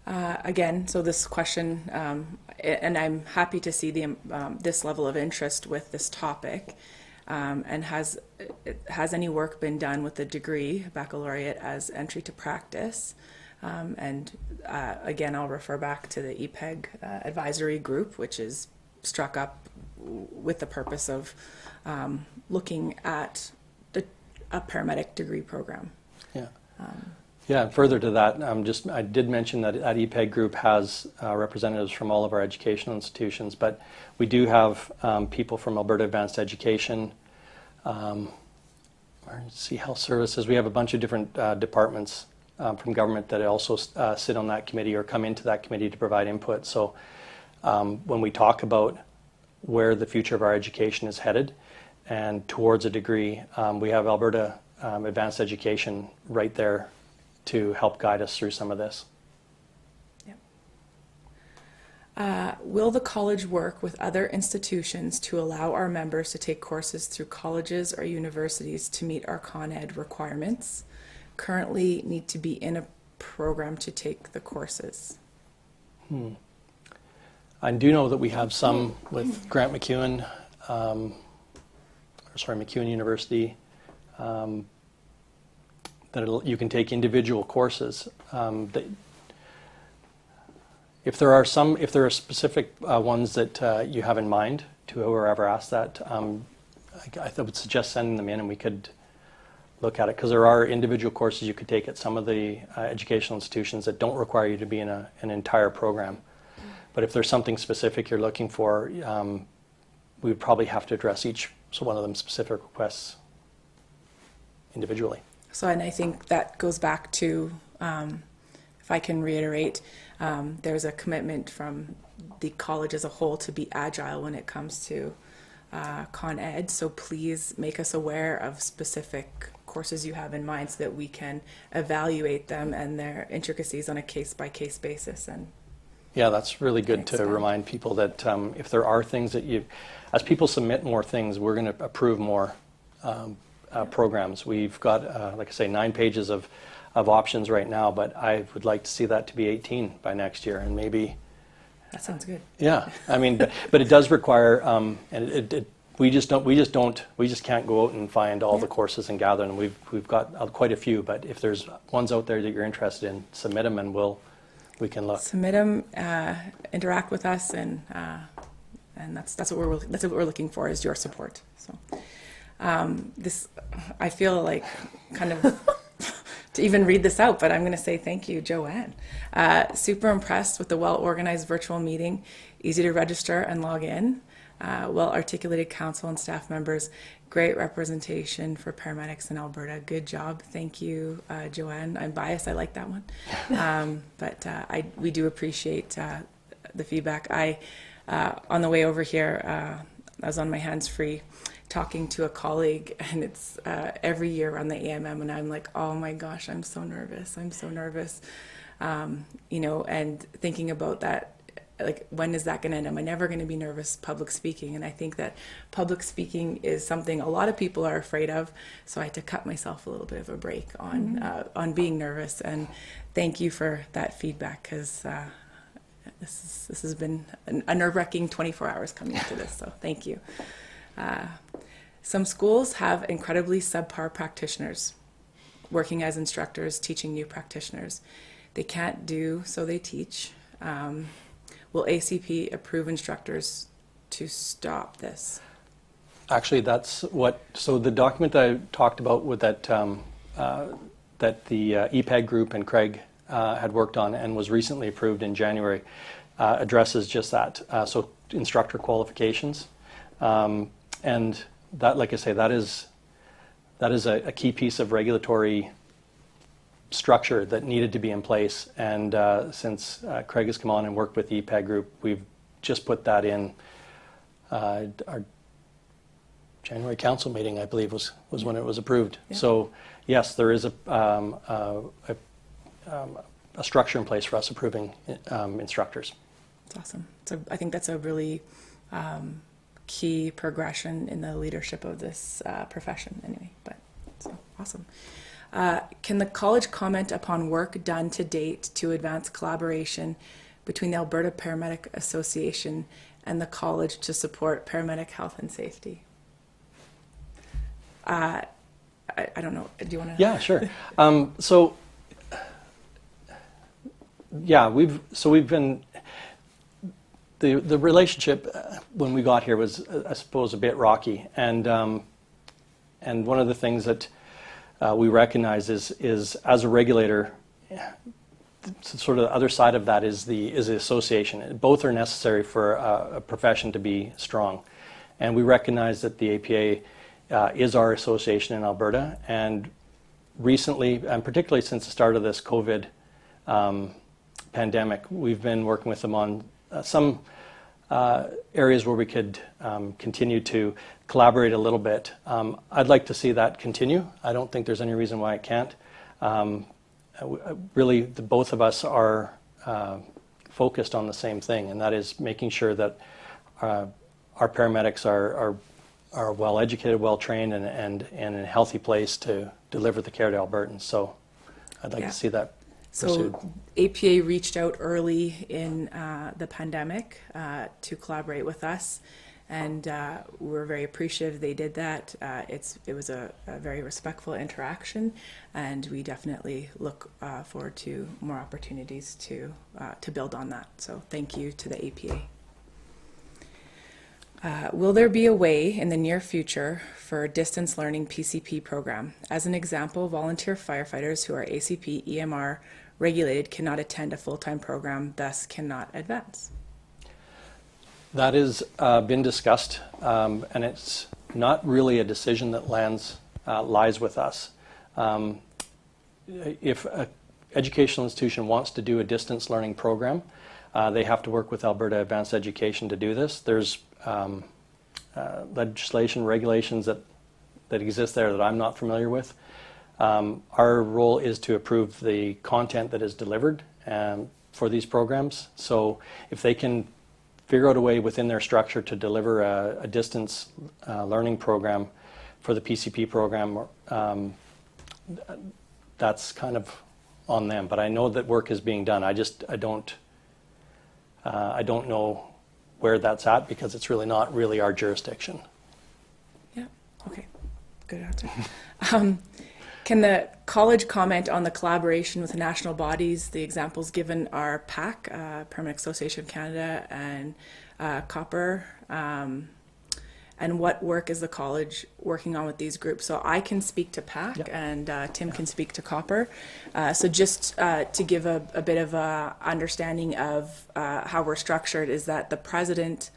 Again, so this question, and I'm happy to see this level of interest with this topic. And has any work been done with the degree, baccalaureate, as entry to practice? And again, I'll refer back to the EPEG advisory group, which is struck up with the purpose of looking at a paramedic degree program. Yeah. Yeah, and further to that, I did mention that EPEG group has representatives from all of our educational institutions, but we do have people from Alberta Advanced Education, Health Services. We have a bunch of different departments from government that also sit on that committee or come into that committee to provide input. So when we talk about where the future of our education is headed and towards a degree, we have Alberta Advanced Education right there to help guide us through some of this. Will the college work with other institutions to allow our members to take courses through colleges or universities to meet our Con Ed requirements? Currently need to be in a program to take the courses. I do know that we have some with Grant MacEwan, MacEwan University, that you can take individual courses. If there are specific ones that you have in mind, to whoever asked that, I would suggest sending them in and we could look at it, because there are individual courses you could take at some of the educational institutions that don't require you to be in an entire program. But if there's something specific you're looking for, we would probably have to address each one of them specific requests individually. So, and I think that goes back to, if I can reiterate, there's a commitment from the college as a whole to be agile when it comes to Con Ed. So please make us aware of specific courses you have in mind so that we can evaluate them and their intricacies on a case-by-case basis. And yeah, that's really good to remind people that if there are things that as people submit more things, we're going to approve more programs. We've got, like I say, 9 pages of options right now, but I would like to see that to be 18 by next year, and maybe. That sounds good. Yeah, I mean, but it does require, and we just can't go out and find all the courses and gather them. We've got quite a few, but if there's ones out there that you're interested in, submit them, and we can look. Submit them, interact with us, and that's what we're looking for, is your support. So, I feel like kind of to even read this out, but I'm going to say thank you, Joanne. Super impressed with the well-organized virtual meeting, easy to register and log in, well-articulated council and staff members, great representation for paramedics in Alberta. Good job. Thank you, Joanne. I'm biased. I like that one. But we do appreciate the feedback. On the way over here, I was on my hands-free talking to a colleague, and it's every year on the AMM, and I'm like, oh my gosh, I'm so nervous. And thinking about that, like, when is that going to end? Am I never going to be nervous public speaking? And I think that public speaking is something a lot of people are afraid of. So I had to cut myself a little bit of a break on being nervous. And thank you for that feedback, because this has been a nerve-wracking 24 hours coming into this. So thank you. Some schools have incredibly subpar practitioners working as instructors, teaching new practitioners. They can't do, so they teach. Will ACP approve instructors to stop this? Actually, so the document that I talked about with that the EPEG group and Craig had worked on and was recently approved in January addresses just that. So instructor qualifications. And that, like I say, that is a key piece of regulatory structure that needed to be in place. And since Craig has come on and worked with the EPEG group, we've just put that in our January council meeting, I believe, was when it was approved. Yeah. So yes, there is a structure in place for us approving instructors. That's awesome. So I think that's a really key progression in the leadership of this profession anyway, but so awesome. Can the college comment upon work done to date to advance collaboration between the Alberta Paramedic Association and the college to support paramedic health and safety? I don't know. Do you want to? Yeah, sure. We've been the relationship when we got here was, I suppose, a bit rocky, and one of the things that we recognize is as a regulator, sort of the other side of that is the association. Both are necessary for a profession to be strong, and we recognize that the APA is our association in Alberta, and recently, and particularly since the start of this COVID pandemic, we've been working with them on some areas where we could continue to collaborate a little bit. I'd like to see that continue. I don't think there's any reason why it can't. Really, both of us are focused on the same thing, and that is making sure that our paramedics are well educated, well trained, and in a healthy place to deliver the care to Albertans. So I'd like to see that pursued. So APA reached out early in the pandemic to collaborate with us, and we're very appreciative they did that. It was a very respectful interaction, and we definitely look forward to more opportunities to build on that. So thank you to the APA. Will there be a way in the near future for a distance learning PCP program? As an example, volunteer firefighters who are ACP EMR regulated cannot attend a full-time program, thus cannot advance. That has been discussed, and it's not really a decision that lies with us. If an educational institution wants to do a distance learning program, they have to work with Alberta Advanced Education to do this. There's legislation, regulations that exist there that I'm not familiar with. Our role is to approve the content that is delivered for these programs. So if they can figure out a way within their structure to deliver a distance learning program for the PCP program, that's kind of on them. But I know that work is being done. I don't know where that's at, because it's really not really our jurisdiction. Yeah, okay, good answer. Can the college comment on the collaboration with the national bodies? The examples given are PAC, Paramedic Association of Canada, and COPPR. And what work is the college working on with these groups? So I can speak to PAC, yep, and Tim can speak to COPPR. So just to give a bit of a understanding of how we're structured, is that the president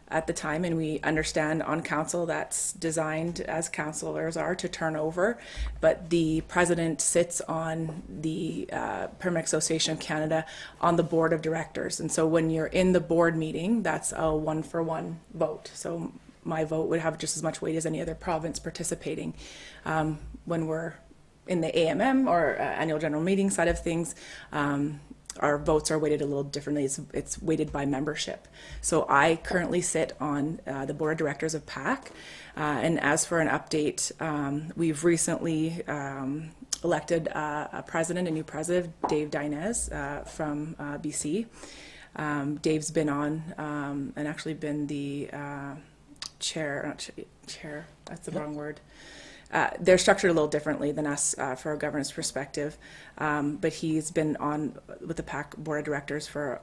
at the time, and we understand on council that's designed as councillors are to turn over, but the president sits on the Paramedic Association of Canada on the board of directors. And so when you're in the board meeting, that's a 1-for-1 vote. So my vote would have just as much weight as any other province participating. When we're in the AMM or annual general meeting side of things, our votes are weighted a little differently. It's weighted by membership. So I currently sit on the board of directors of PAC. And as for an update, we've recently elected a new president, Dave Dinez from BC. Dave's been on and actually been the chair, that's the wrong word. They're structured a little differently than us for a governance perspective, but he's been on with the PAC board of directors for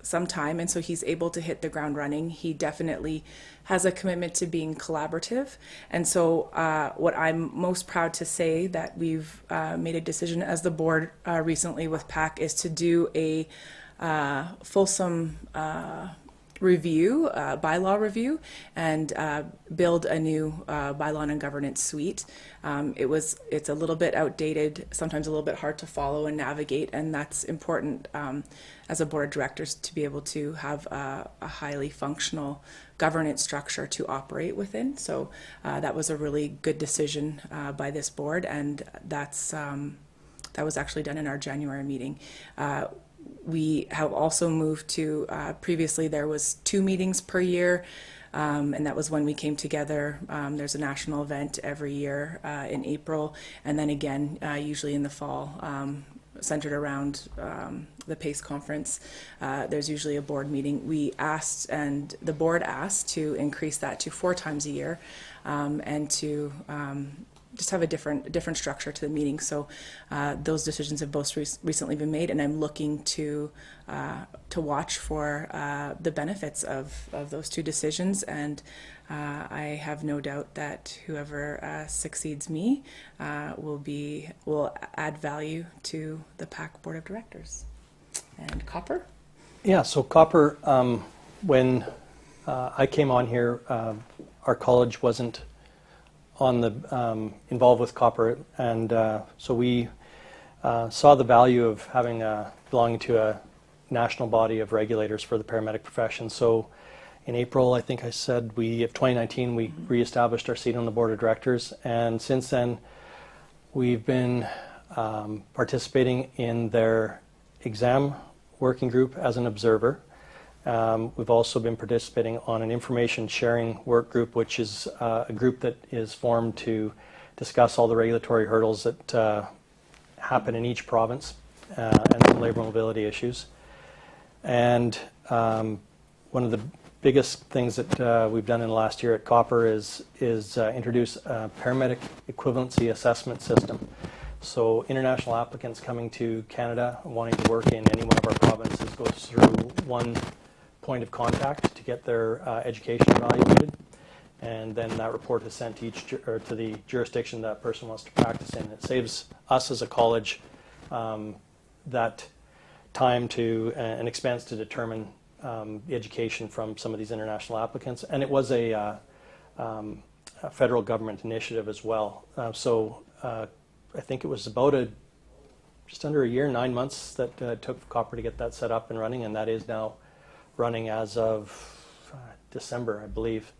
some time, and so he's able to hit the ground running. He definitely has a commitment to being collaborative, and so what I'm most proud to say that we've made a decision as the board recently with PAC is to do a fulsome review, bylaw review, and build a new bylaw and governance suite. It's a little bit outdated, sometimes a little bit hard to follow and navigate, and that's important as a board of directors to be able to have a highly functional governance structure to operate within. So that was a really good decision by this board, and that was actually done in our January meeting. We have also moved to, previously there was 2 meetings per year. and that was when we came together. There's a national event every year in April, and then again, usually in the fall, centered around the PACE conference. There's usually a board meeting. We asked, and the board asked, to increase that to 4 times a year, and to just have a different structure to the meeting. So those decisions have both recently been made, and I'm looking to watch for the benefits of those 2 decisions. And I have no doubt that whoever succeeds me will add value to the PAC Board of Directors. And Copper? Yeah, so Copper, when I came on here, our college wasn't on the involved with Copper, and so we saw the value of having belonging to a national body of regulators for the paramedic profession. So in April, I think I said, of 2019, we reestablished our seat on the board of directors, and since then we've been participating in their exam working group as an observer. We've also been participating on an information sharing work group, which is a group that is formed to discuss all the regulatory hurdles that happen in each province and the labor mobility issues. And one of the biggest things that we've done in the last year at Copper is introduce a paramedic equivalency assessment system. So international applicants coming to Canada wanting to work in any one of our provinces goes through one point of contact to get their education evaluated, and then that report is sent to to the jurisdiction that person wants to practice in. It saves us as a college that time to an expense to determine the education from some of these international applicants, and it was a federal government initiative as well. So I think it was about just under a year, 9 months that it took Copper to get that set up and running, and that is now running as of December, I believe.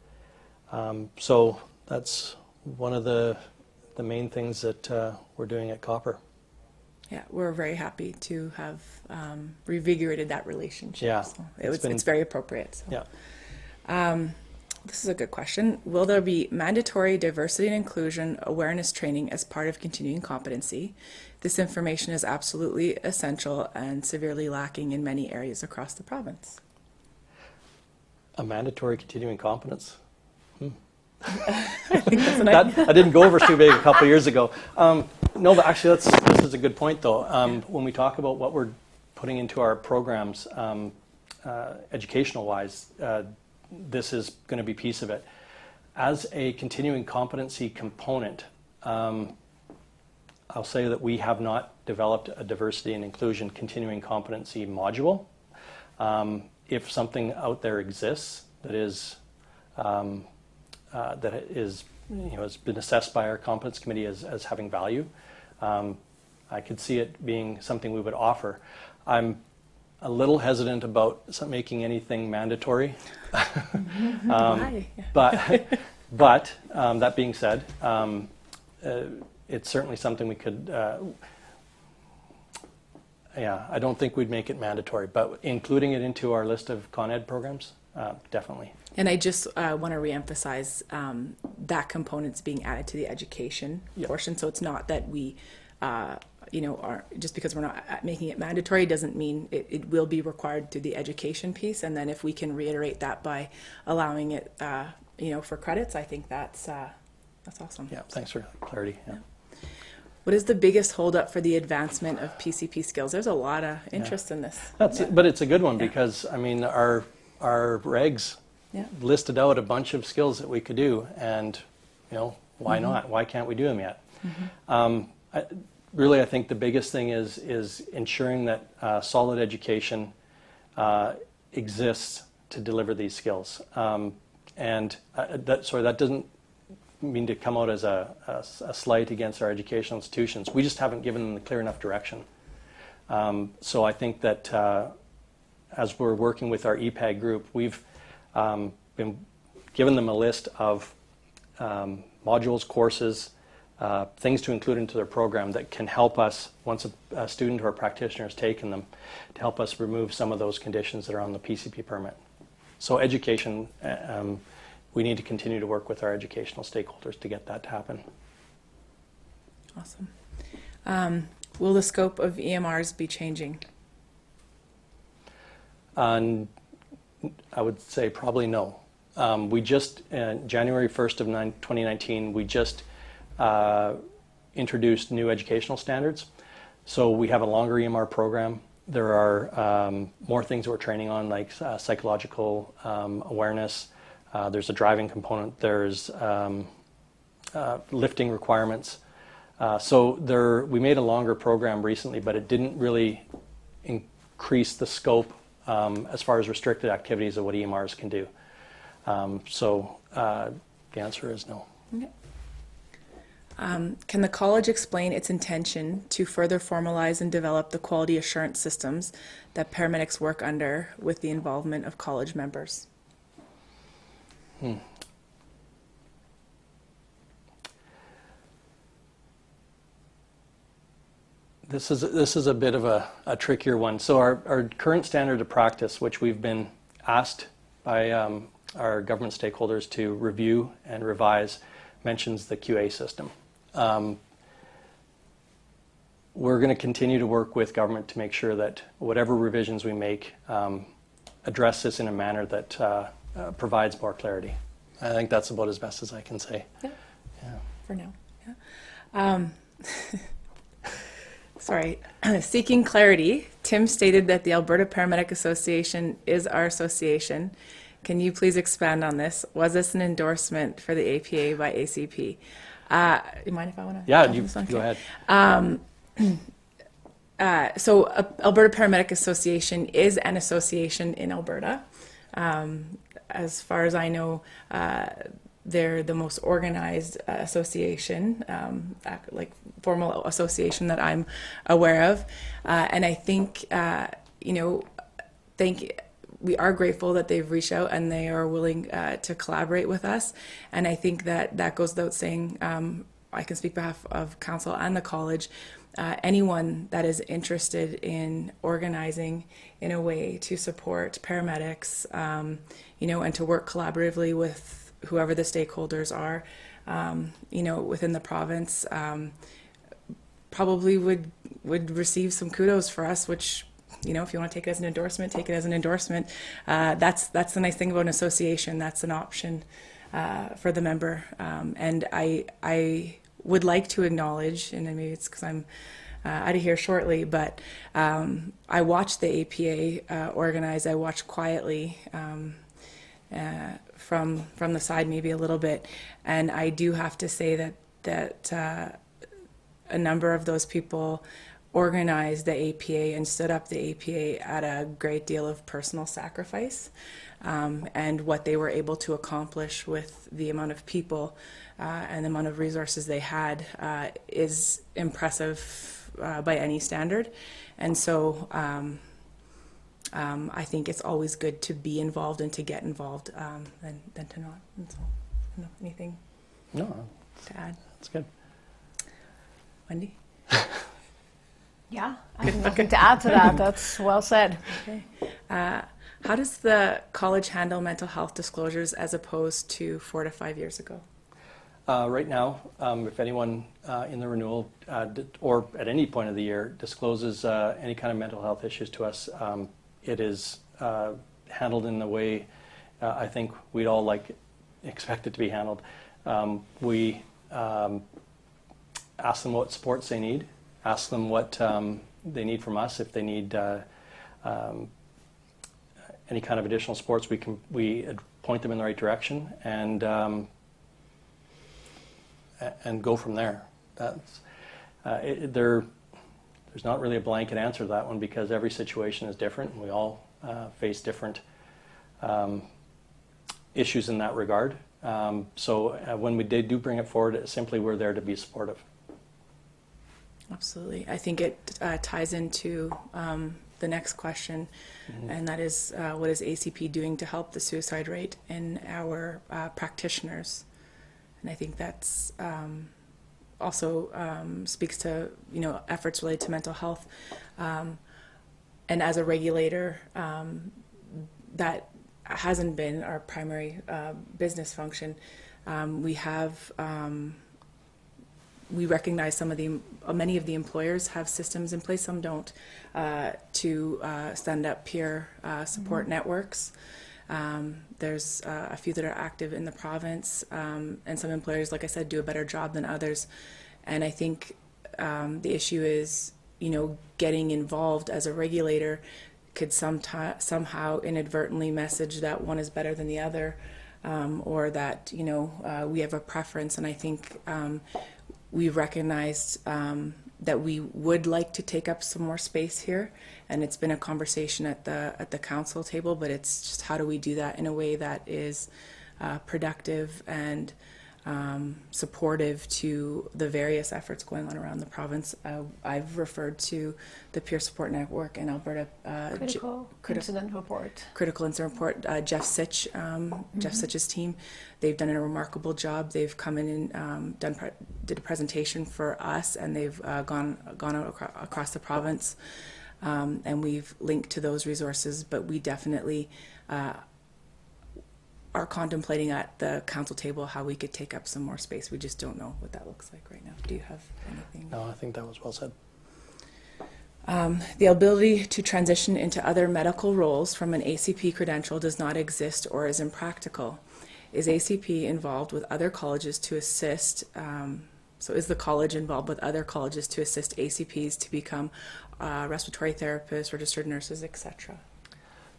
So that's one of the main things that we're doing at Copper. Yeah, we're very happy to have revigorated that relationship. Yeah, So it's very appropriate. So. Yeah. This is a good question. Will there be mandatory diversity and inclusion awareness training as part of continuing competency? This information is absolutely essential and severely lacking in many areas across the province. A mandatory continuing competence? I think that's an I didn't go over too big a couple of years ago. No, but actually this is a good point though. When we talk about what we're putting into our programs, educational-wise, this is going to be a piece of it. As a continuing competency component, I'll say that we have not developed a diversity and inclusion continuing competency module. If something out there exists that is has been assessed by our competence committee as having value, I could see it being something we would offer. I'm a little hesitant about making anything mandatory. But that being said, it's certainly something we could. I don't think we'd make it mandatory, but including it into our list of Con Ed programs, definitely. And I just want to reemphasize that component's being added to the education portion. So it's not that we, are just because we're not making it mandatory doesn't mean it will be required through the education piece. And then if we can reiterate that by allowing it, for credits, I think that's awesome. Yeah, thanks for clarity. Yeah. What is the biggest holdup for the advancement of PCP skills? There's a lot of interest in this. But it's a good one because I mean our regs listed out a bunch of skills that we could do, and why not? Why can't we do them yet? I think the biggest thing is ensuring that solid education exists to deliver these skills, and that doesn't mean to come out as a slight against our educational institutions. We just haven't given them the clear enough direction. So I think that as we're working with our EPAG group, we've been given them a list of modules, courses, things to include into their program that can help us, once a student or a practitioner has taken them, to help us remove some of those conditions that are on the PCP permit. So education we need to continue to work with our educational stakeholders to get that to happen. Awesome. Will the scope of EMRs be changing? I would say probably no. We just, January 1st of 2019, we just introduced new educational standards. So we have a longer EMR program. There are more things we're training on, like psychological awareness. There's a driving component. There's lifting requirements. We made a longer program recently, but it didn't really increase the scope as far as restricted activities of what EMRs can do. The answer is no. Okay. Can the college explain its intention to further formalize and develop the quality assurance systems that paramedics work under with the involvement of college members? This is a bit of a trickier one. So our current standard of practice, which we've been asked by our government stakeholders to review and revise, mentions the QA system. We're going to continue to work with government to make sure that whatever revisions we make address this in a manner that provides more clarity. I think that's about as best as I can say. Yeah. Yeah. For now. Yeah. Sorry. Seeking clarity, Tim stated that the Alberta Paramedic Association is our association. Can you please expand on this? Was this an endorsement for the APA by ACP? You mind if I want to? Yeah, go ahead. So Alberta Paramedic Association is an association in Alberta. As far as I know, they're the most organized association, like formal association that I'm aware of. And I think, we are grateful that they've reached out and they are willing to collaborate with us. And I think that goes without saying. I can speak on behalf of council and the college. Anyone that is interested in organizing in a way to support paramedics, and to work collaboratively with whoever the stakeholders are, within the province, probably would receive some kudos for us, which, if you want to take it as an endorsement, take it as an endorsement. That's the nice thing about an association. That's an option for the member. And I would like to acknowledge, and maybe it's because I'm out of here shortly, but I watched the APA organize. I watched quietly from the side, maybe a little bit, and I do have to say that a number of those people organized the APA and stood up the APA at a great deal of personal sacrifice, and what they were able to accomplish with the amount of people and the amount of resources they had is impressive by any standard. And so I think it's always good to be involved and to get involved than to not. And so, I don't know, anything to add? That's good. Wendy? Yeah, I have nothing to add to that. That's well said. Okay. How does the college handle mental health disclosures as opposed to 4 to 5 years ago? Right now, if anyone in the renewal or at any point of the year discloses any kind of mental health issues to us, it is handled in the way I think we'd all expect it to be handled. We ask them what supports they need, ask them what they need from us. If they need any kind of additional supports, we point them in the right direction and go from there. That's there's not really a blanket answer to that one because every situation is different and we all face different issues in that regard. So when we do bring it forward, simply we're there to be supportive. Absolutely. I think it ties into the next question, and that is what is ACP doing to help the suicide rate in our practitioners? And I think that's also speaks to efforts related to mental health, and as a regulator, that hasn't been our primary business function. We recognize many of the employers have systems in place, some don't, to stand up peer support networks. There's a few that are active in the province, and some employers, like I said, do a better job than others. And I think the issue is, getting involved as a regulator could somehow inadvertently message that one is better than the other, or that, we have a preference. And I think we've recognized that we would like to take up some more space here, and it's been a conversation at the council table, but it's just how do we do that in a way that is productive and supportive to the various efforts going on around the province. I've referred to the Peer Support Network in Alberta. Critical Incident Report. Critical Incident Report. Jeff Sitch, Jeff Sitch's team, they've done a remarkable job. They've come in and did a presentation for us, and they've gone out across the province, and we've linked to those resources. But we definitely are contemplating at the council table how we could take up some more space. We just don't know what that looks like right now. Do you have anything? No, I think that was well said. The ability to transition into other medical roles from an ACP credential does not exist or is impractical. Is ACP involved with other colleges to assist? So is the college involved with other colleges to assist ACPs to become respiratory therapists, registered nurses, etc.?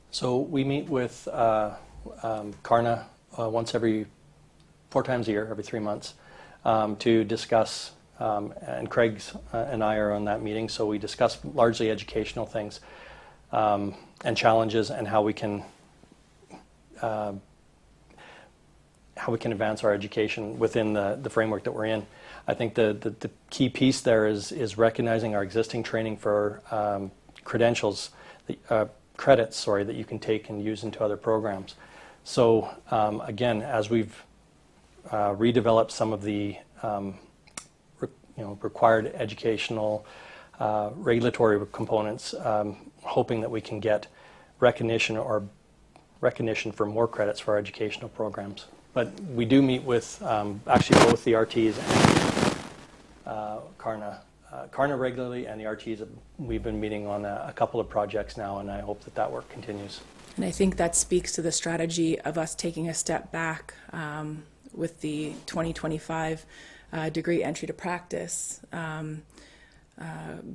So we meet with CARNA once every 4 times a year, every 3 months, to discuss, and Craig's and I are on that meeting, so we discuss largely educational things and challenges and how we can advance our education within the framework that we're in. I think the key piece there is recognizing our existing training for credentials, credits, that you can take and use into other programs. So again, as we've redeveloped some of the required educational regulatory components, hoping that we can get recognition for more credits for our educational programs. But we do meet with actually both the RTs and CARNA regularly, and the RTs, we've been meeting on a couple of projects now, and I hope that work continues. And I think that speaks to the strategy of us taking a step back with the 2025 degree entry to practice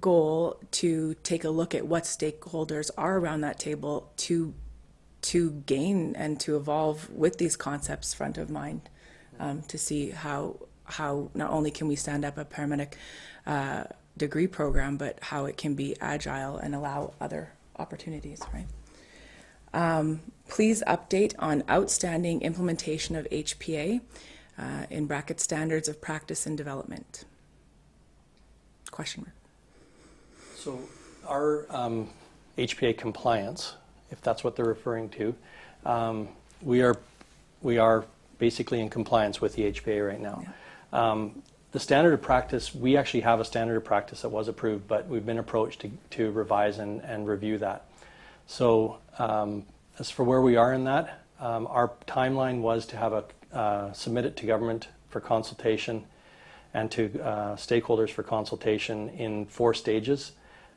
goal to take a look at what stakeholders are around that table to gain and to evolve with these concepts front of mind, to see how not only can we stand up a paramedic degree program, but how it can be agile and allow other opportunities, right? Please update on outstanding implementation of HPA, in bracket standards of practice and development. Question mark. So our HPA compliance, if that's what they're referring to, we are basically in compliance with the HPA right now. Yeah. The standard of practice, we actually have a standard of practice that was approved, but we've been approached to revise and review that. So as for where we are in that, our timeline was to have submit it to government for consultation and to stakeholders for consultation in 4 stages.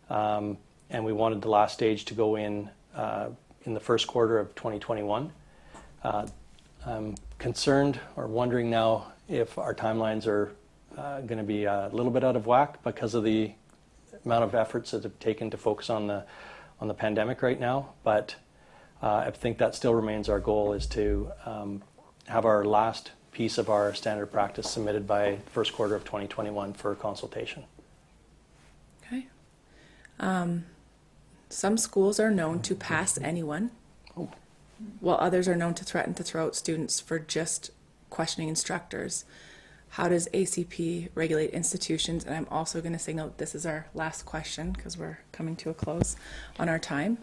And we wanted the last stage to go in the first quarter of 2021. I'm concerned or wondering now if our timelines are going to be a little bit out of whack because of the amount of efforts that have taken to focus on the pandemic right now. But I think that still remains our goal, is to have our last piece of our standard practice submitted by first quarter of 2021 for consultation. Okay. Some schools are known to pass anyone, while others are known to threaten to throw out students for just questioning instructors. How does ACP regulate institutions? And I'm also going to signal that this is our last question because we're coming to a close on our time.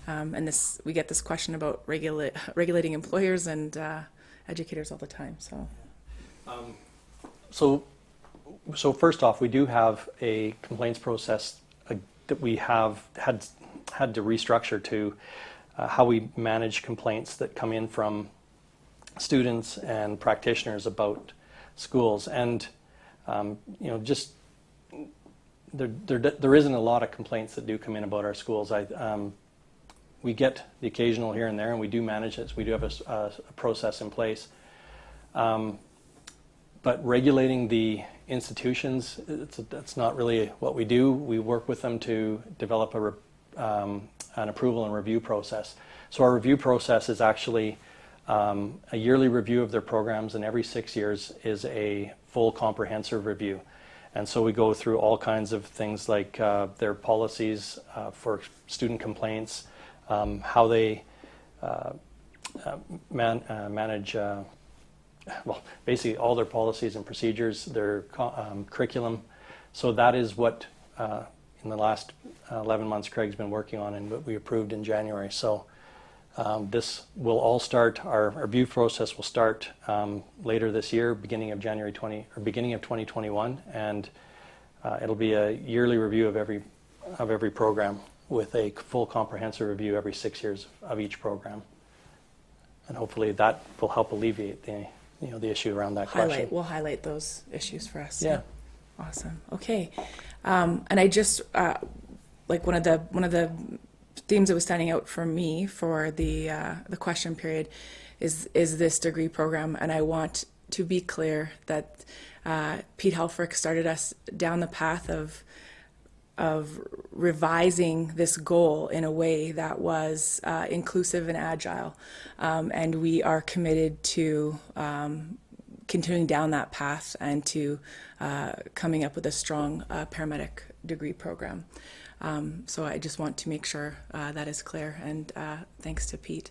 And we get this question about regulating employers and educators all the time. So first off, we do have a complaints process that we have had to restructure to how we manage complaints that come in from students and practitioners about schools. And just there isn't a lot of complaints that do come in about our schools. We get the occasional here and there, and we do manage it. So we do have a process in place. But regulating the institutions, that's not really what we do. We work with them to develop an approval and review process. So our review process is actually a yearly review of their programs, and every 6 years is a full comprehensive review. And so we go through all kinds of things like their policies for student complaints, how they manage, basically all their policies and procedures, their curriculum. So that is what in the last 11 months Craig's been working on and what we approved in January. So this will all start, our review process will start later this year, beginning of 2021, and it'll be a yearly review of every program with a full comprehensive review every 6 years of each program. And hopefully that will help alleviate the issue around that question. We'll highlight those issues for us. Yeah. Awesome. Okay. And I just like one of the themes that was standing out for me for the question period is this degree program, and I want to be clear that Pete Helfrich started us down the path of revising this goal in a way that was inclusive and agile, and we are committed to continuing down that path and to coming up with a strong paramedic degree program. So I just want to make sure that is clear, and thanks to Pete.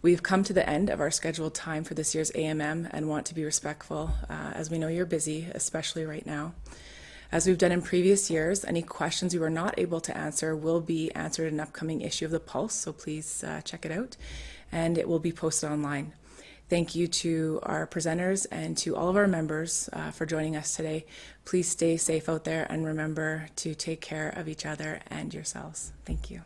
We've come to the end of our scheduled time for this year's AMM and want to be respectful, as we know you're busy, especially right now. As we've done in previous years, any questions we were not able to answer will be answered in an upcoming issue of the Pulse, so please check it out, and it will be posted online. Thank you to our presenters and to all of our members for joining us today. Please stay safe out there and remember to take care of each other and yourselves. Thank you.